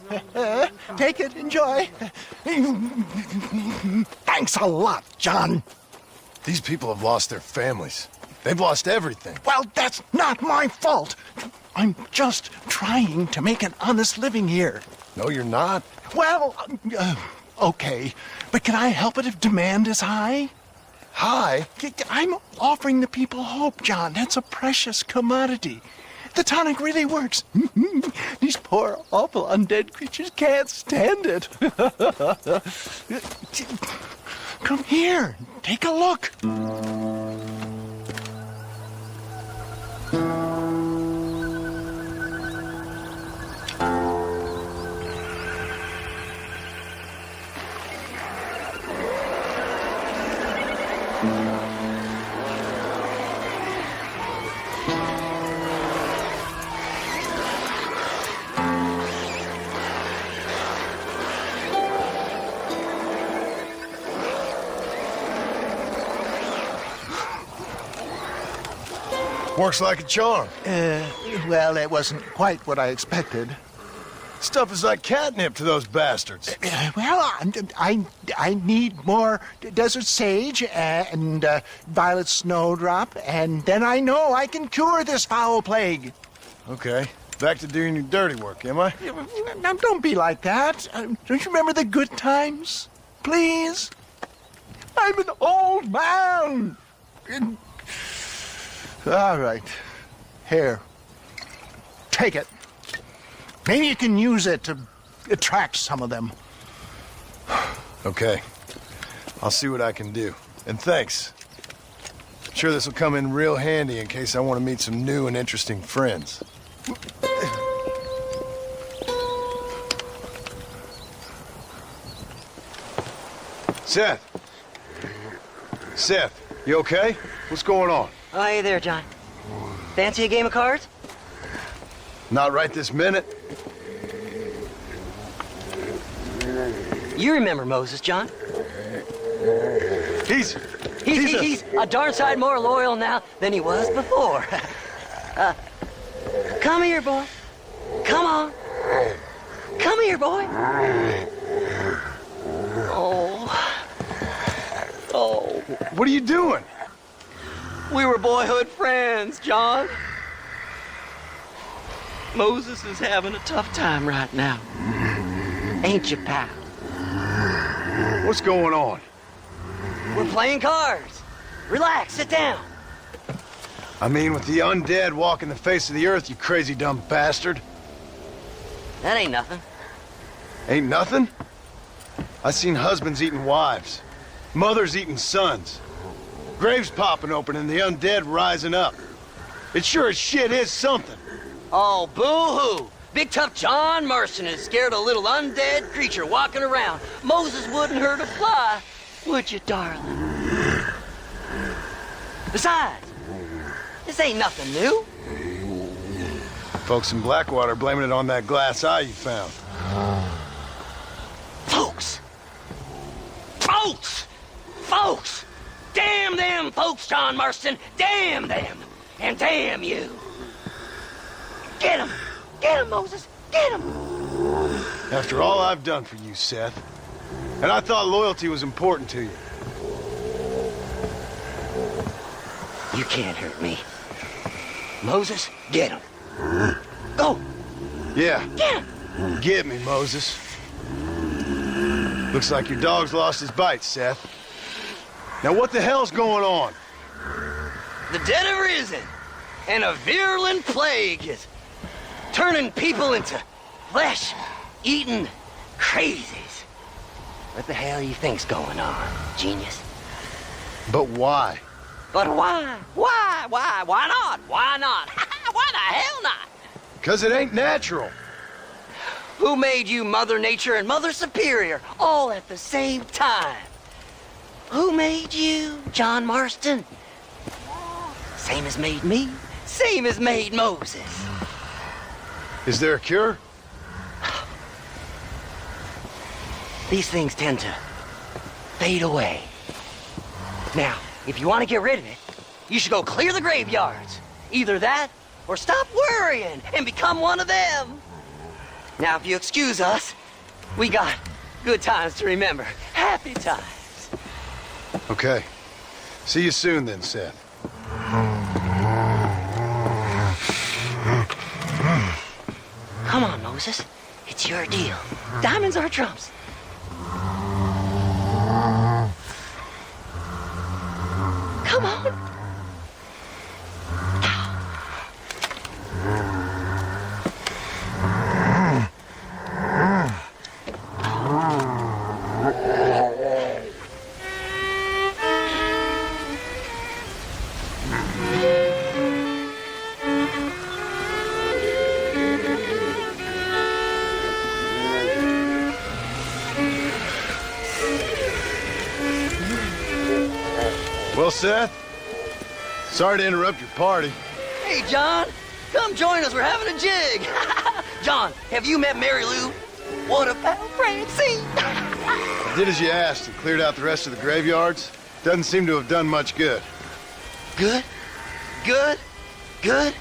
Take it, enjoy. Thanks a lot, John. These people have lost their families. They've lost everything. Well, that's not my fault. I'm just trying to make an honest living here. No, you're not. Well, okay. But can I help it if demand is high? High? I'm offering the people hope, John. That's a precious commodity. The tonic really works. These poor, awful undead creatures can't stand it. Come here. Take a look. Works like a charm. Well, that wasn't quite what I expected. Stuff is like catnip to those bastards. Well, I need more desert sage and violet snowdrop, and then I know I can cure this foul plague. Okay. Back to doing your dirty work, am I? Now, don't be like that. Don't you remember the good times? Please? I'm an old man. All right. Here. Take it. Maybe you can use it to attract some of them. Okay. I'll see what I can do. And thanks. I'm sure this will come in real handy in case I want to meet some new and interesting friends. Seth. Seth, you okay? What's going on? Oh, hey there, John. Fancy a game of cards? Not right this minute. You remember Moses, John? He's a darn sight more loyal now than he was before. Come here, boy. Come on. Come here, boy. Oh. What are you doing? We were boyhood friends, John. Moses is having a tough time right now. Ain't you, pal? What's going on? We're playing cards. Relax, sit down. I mean, with the undead walking the face of the earth, you crazy dumb bastard. That ain't nothing. Ain't nothing? I seen husbands eating wives, mothers eating sons, graves popping open and the undead rising up. It sure as shit is something. Oh, boo-hoo. Big tough John Marston is scared a little undead creature walking around. Moses wouldn't hurt a fly, would you, darling? Besides, this ain't nothing new. Folks in Blackwater blaming it on that glass eye you found. Folks! Folks! Folks! Damn them folks, John Marston! Damn them! And damn you! Get him! Get him, Moses! Get him! After all I've done for you, Seth. And I thought loyalty was important to you. You can't hurt me. Moses, get him. Go! Yeah. Get him! Get me, Moses. Looks like your dog's lost his bite, Seth. Now what the hell's going on? The dead have risen, and a virulent plague is turning people into flesh-eating crazies. What the hell you think's going on, genius? But why? But why? Why? Why? Why not? Why not? Why the hell not? 'Cause it ain't natural. Who made you Mother Nature and Mother Superior all at the same time? Who made you, John Marston? Same as made me. Same as made Moses. Is there a cure? These things tend to fade away. Now, if you want to get rid of it, you should go clear the graveyards. Either that, or stop worrying and become one of them. Now, if you excuse us, we got good times to remember. Happy times. Okay. See you soon then, Seth. Come on, Moses. It's your deal. Diamonds are trumps. Come on. Well, Seth, sorry to interrupt your party. Hey, John. Come join us. We're having a jig. John, have you met Mary Lou? What about Francine? I did as you asked and cleared out the rest of the graveyards. Doesn't seem to have done much good. Good? Good? Good?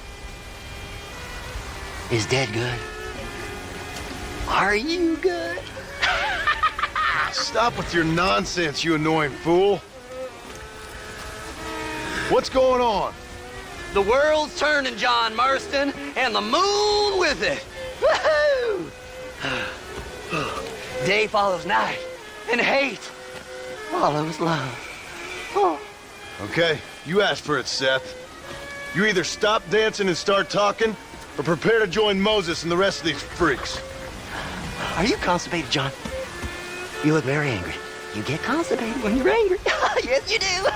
Is Dad good? Are you good? Stop with your nonsense, you annoying fool. What's going on? The world's turning, John Marston, and the moon with it. Woohoo! Day follows night, and hate follows love. Oh. Okay, you asked for it, Seth. You either stop dancing and start talking, or prepare to join Moses and the rest of these freaks. Are you constipated, John? You look very angry. You get constipated when you're angry. Yes, you do.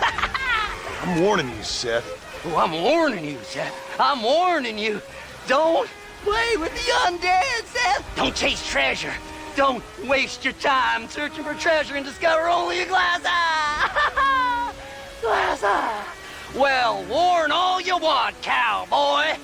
I'm warning you, Seth. Oh, I'm warning you, Seth. I'm warning you. Don't play with the undead, Seth. Don't chase treasure. Don't waste your time searching for treasure and discover only a glass eye. Glass eye. Well, warn all you want, cowboy.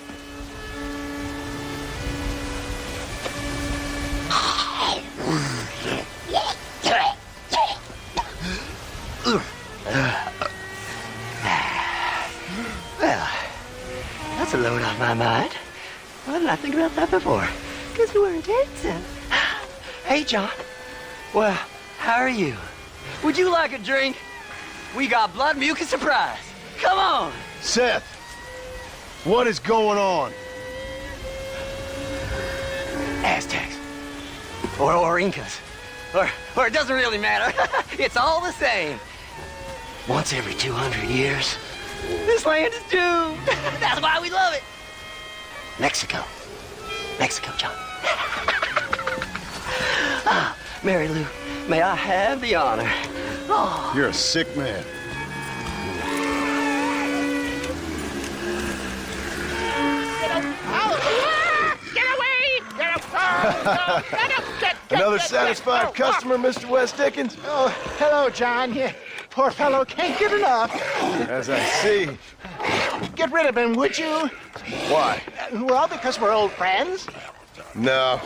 Well, that's a load off my mind. Why didn't I think about that before? Because we weren't dancing. Hey, John. Well, how are you? Would you like a drink? We got blood mucus surprise. Come on. Seth, what is going on? Aztecs. Or Incas. Or it doesn't really matter. It's all the same. Once every 200 years, this land is doomed. That's why we love it. Mexico. Mexico, John. Ah, Mary Lou, may I have the honor? Oh. You're a sick man. Get away! Get Another satisfied customer, Mr. West Dickens? Oh, hello, John. Yeah, poor fellow can't get enough. As I see. Get rid of him, would you? Why? Well, because we're old friends. No.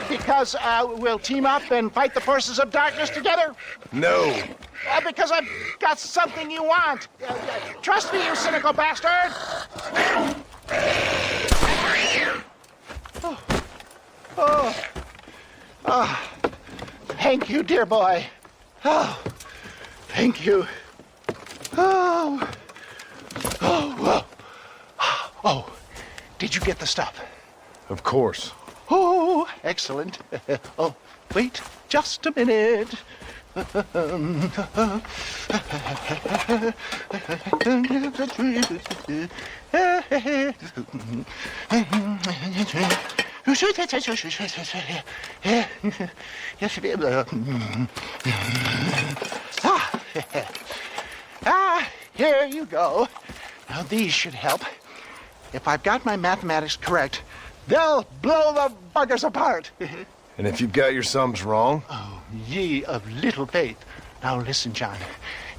Because we'll team up and fight the forces of darkness together. No. Because I've got something you want. Trust me, you cynical bastard. Oh. Thank you, dear boy. Oh, thank you. Oh. Oh, did you get the stuff? Of course. Oh, excellent. Oh, wait just a minute. Here you go. Now these should help. If I've got my mathematics correct, they'll blow the buggers apart. And if you've got your sums wrong? Oh, ye of little faith. Now listen, John.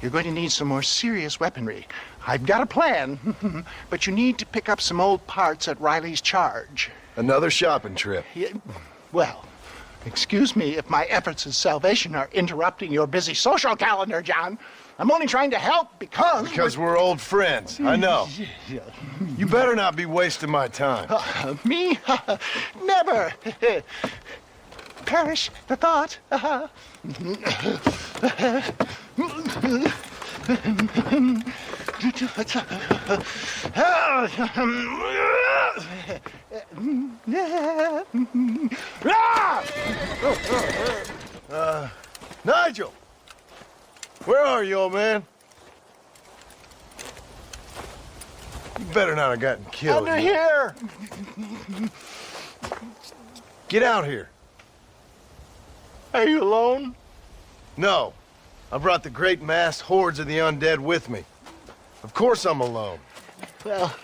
You're going to need some more serious weaponry. I've got a plan, but you need to pick up some old parts at Riley's charge. Another shopping trip. Yeah, well, excuse me if my efforts at salvation are interrupting your busy social calendar, John. I'm only trying to help because... Because we're old friends, I know. You better not be wasting my time. Me? Never. Perish the thought. Nigel! Where are you, old man? You better not have gotten killed. Under here! Get out here. Are you alone? No. I brought the great mass hordes of the undead with me. Of course I'm alone. Well,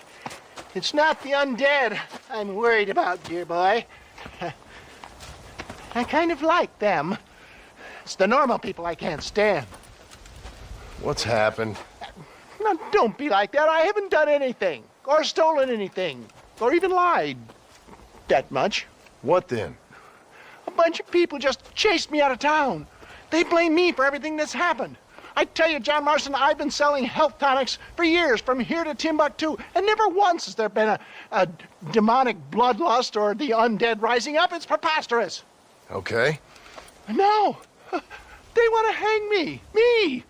it's not the undead I'm worried about, dear boy. I kind of like them. It's the normal people I can't stand. What's happened? Now, don't be like that. I haven't done anything, or stolen anything, or even lied that much. What then? A bunch of people just chased me out of town. They blame me for everything that's happened. I tell you, John Marston, I've been selling health tonics for years, from here to Timbuktu, and never once has there been a demonic bloodlust or the undead rising up. It's preposterous. Okay. No, they want to hang me. Me,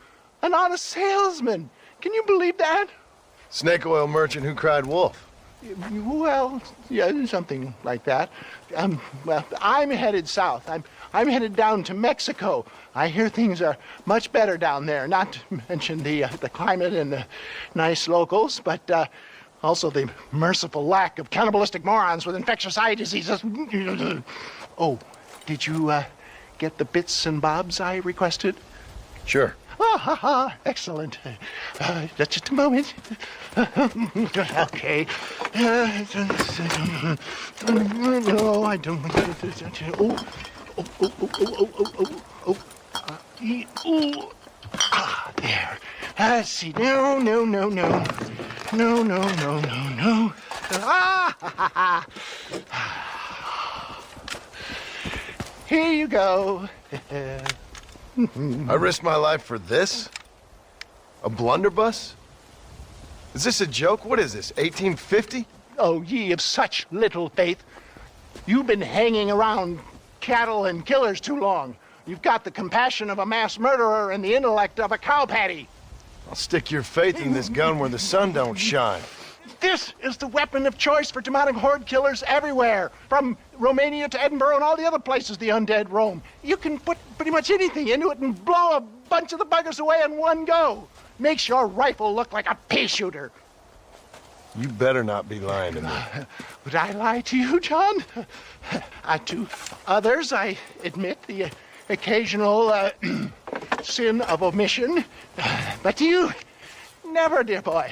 an honest salesman. Can you believe that? Snake oil merchant who cried wolf. Well, yeah, something like that. Well, I'm headed south. I'm headed down to Mexico. I hear things are much better down there. Not to mention the climate and the nice locals, but also the merciful lack of cannibalistic morons with infectious eye diseases. Oh, did you get the bits and bobs I requested? Sure. Ah, ha, ha. Excellent. Just a moment. Okay. No, I don't. There. Let's see. No. Ah, here you go. I risked my life for this? A blunderbuss? Is this a joke? What is this, 1850? Oh, ye of such little faith. You've been hanging around cattle and killers too long. You've got the compassion of a mass murderer and the intellect of a cow patty. I'll stick your faith in this gun where the sun don't shine. This is the weapon of choice for demonic horde killers everywhere, from Romania to Edinburgh and all the other places the undead roam. You can put pretty much anything into it and blow a bunch of the buggers away in one go. Makes your rifle look like a pea shooter. You better not be lying to me. Would I lie to you, John? To others, I admit the occasional sin of omission. But to you, never, dear boy.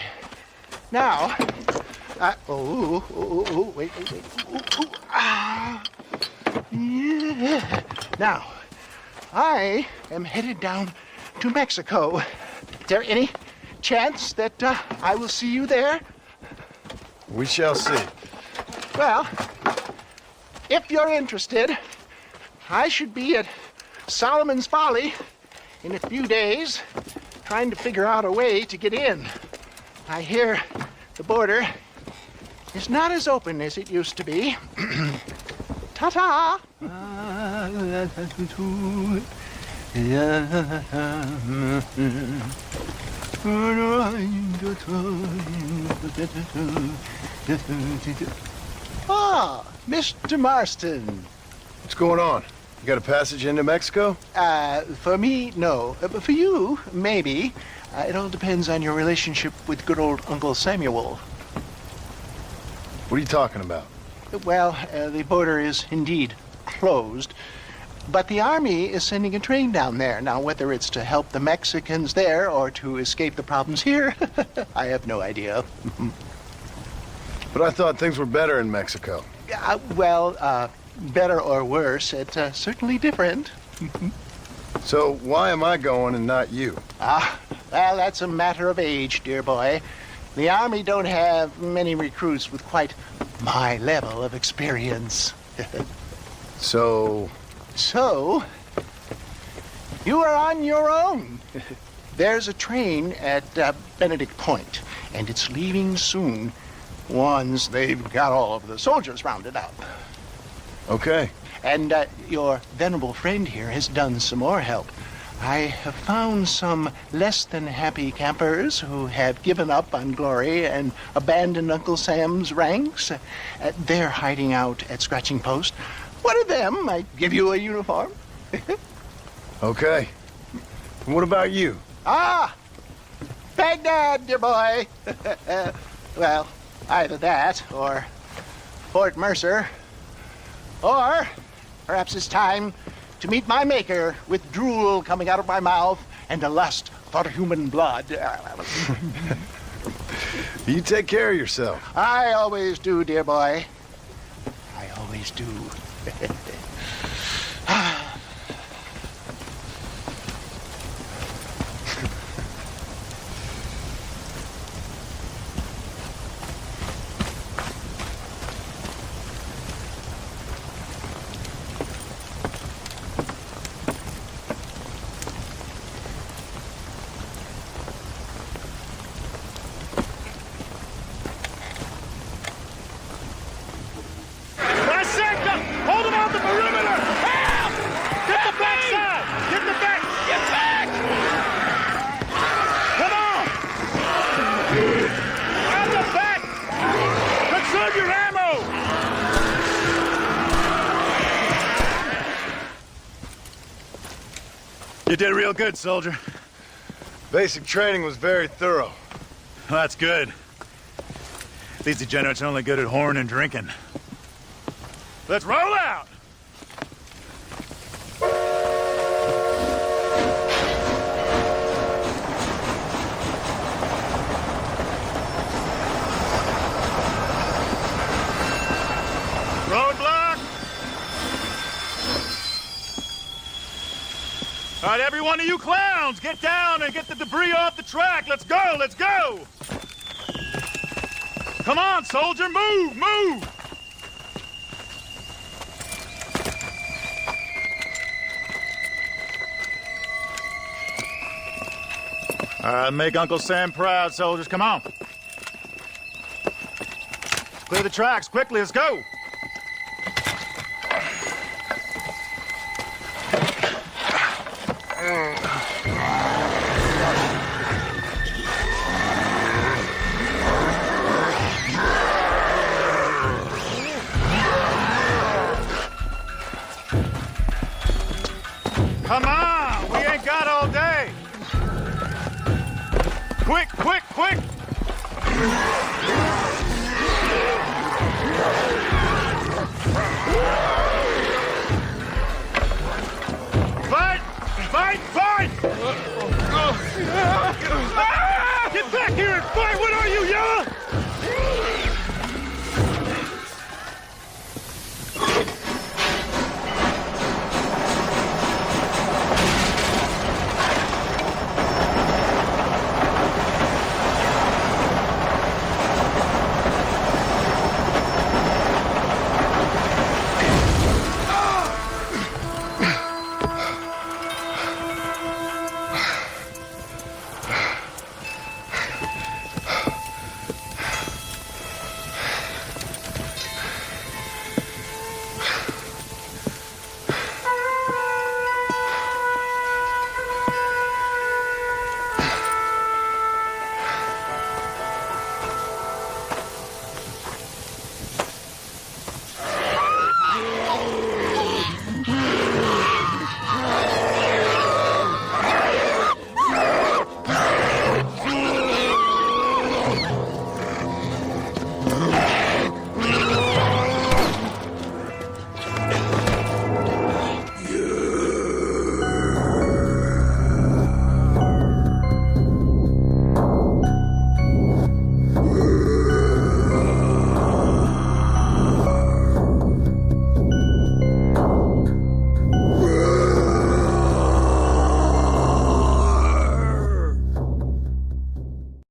Now, wait. Yeah. Now, I am headed down to Mexico. Is there any chance that I will see you there? We shall see. Well, if you're interested, I should be at Solomon's Folly in a few days, trying to figure out a way to get in. I hear the border is not as open as it used to be. Ta-ta! Ah, Mr. Marston. What's going on? You got a passage into Mexico? For me, no. But for you, maybe. It all depends on your relationship with good old Uncle Samuel. What are you talking about? Well, the border is indeed closed, but the army is sending a train down there. Now, whether it's to help the Mexicans there or to escape the problems here, I have no idea. But I thought things were better in Mexico. Better or worse, it's certainly different. So why am I going and not you? Well, that's a matter of age, dear boy. The Army don't have many recruits with quite my level of experience. So, you are on your own. There's a train at Benedict Point, and it's leaving soon once they've got all of the soldiers rounded up. Okay. And your venerable friend here has done some more help. I have found some less than happy campers who have given up on glory and abandoned Uncle Sam's ranks. They're hiding out at Scratching Post. One of them might give you a uniform. Okay. What about you? Ah! Baghdad, dear boy. Well, either that or Fort Mercer. Or perhaps it's time to meet my maker with drool coming out of my mouth and a lust for human blood. You take care of yourself. I always do, dear boy. I always do. Hold him on the perimeter! Help! Get the backside! Get the back! Get back! Come on! On the back! Conserve your ammo! You did real good, soldier. Basic training was very thorough. Well, that's good. These degenerates are only good at whoring and drinking. Let's roll out! Roadblock! All right, every one of you clowns, get down and get the debris off the track. Let's go, let's go! Come on, soldier, move, move! Make Uncle Sam proud, soldiers. Come on. Clear the tracks quickly. Let's go. Come on. We ain't got all day. Quick, quick, quick!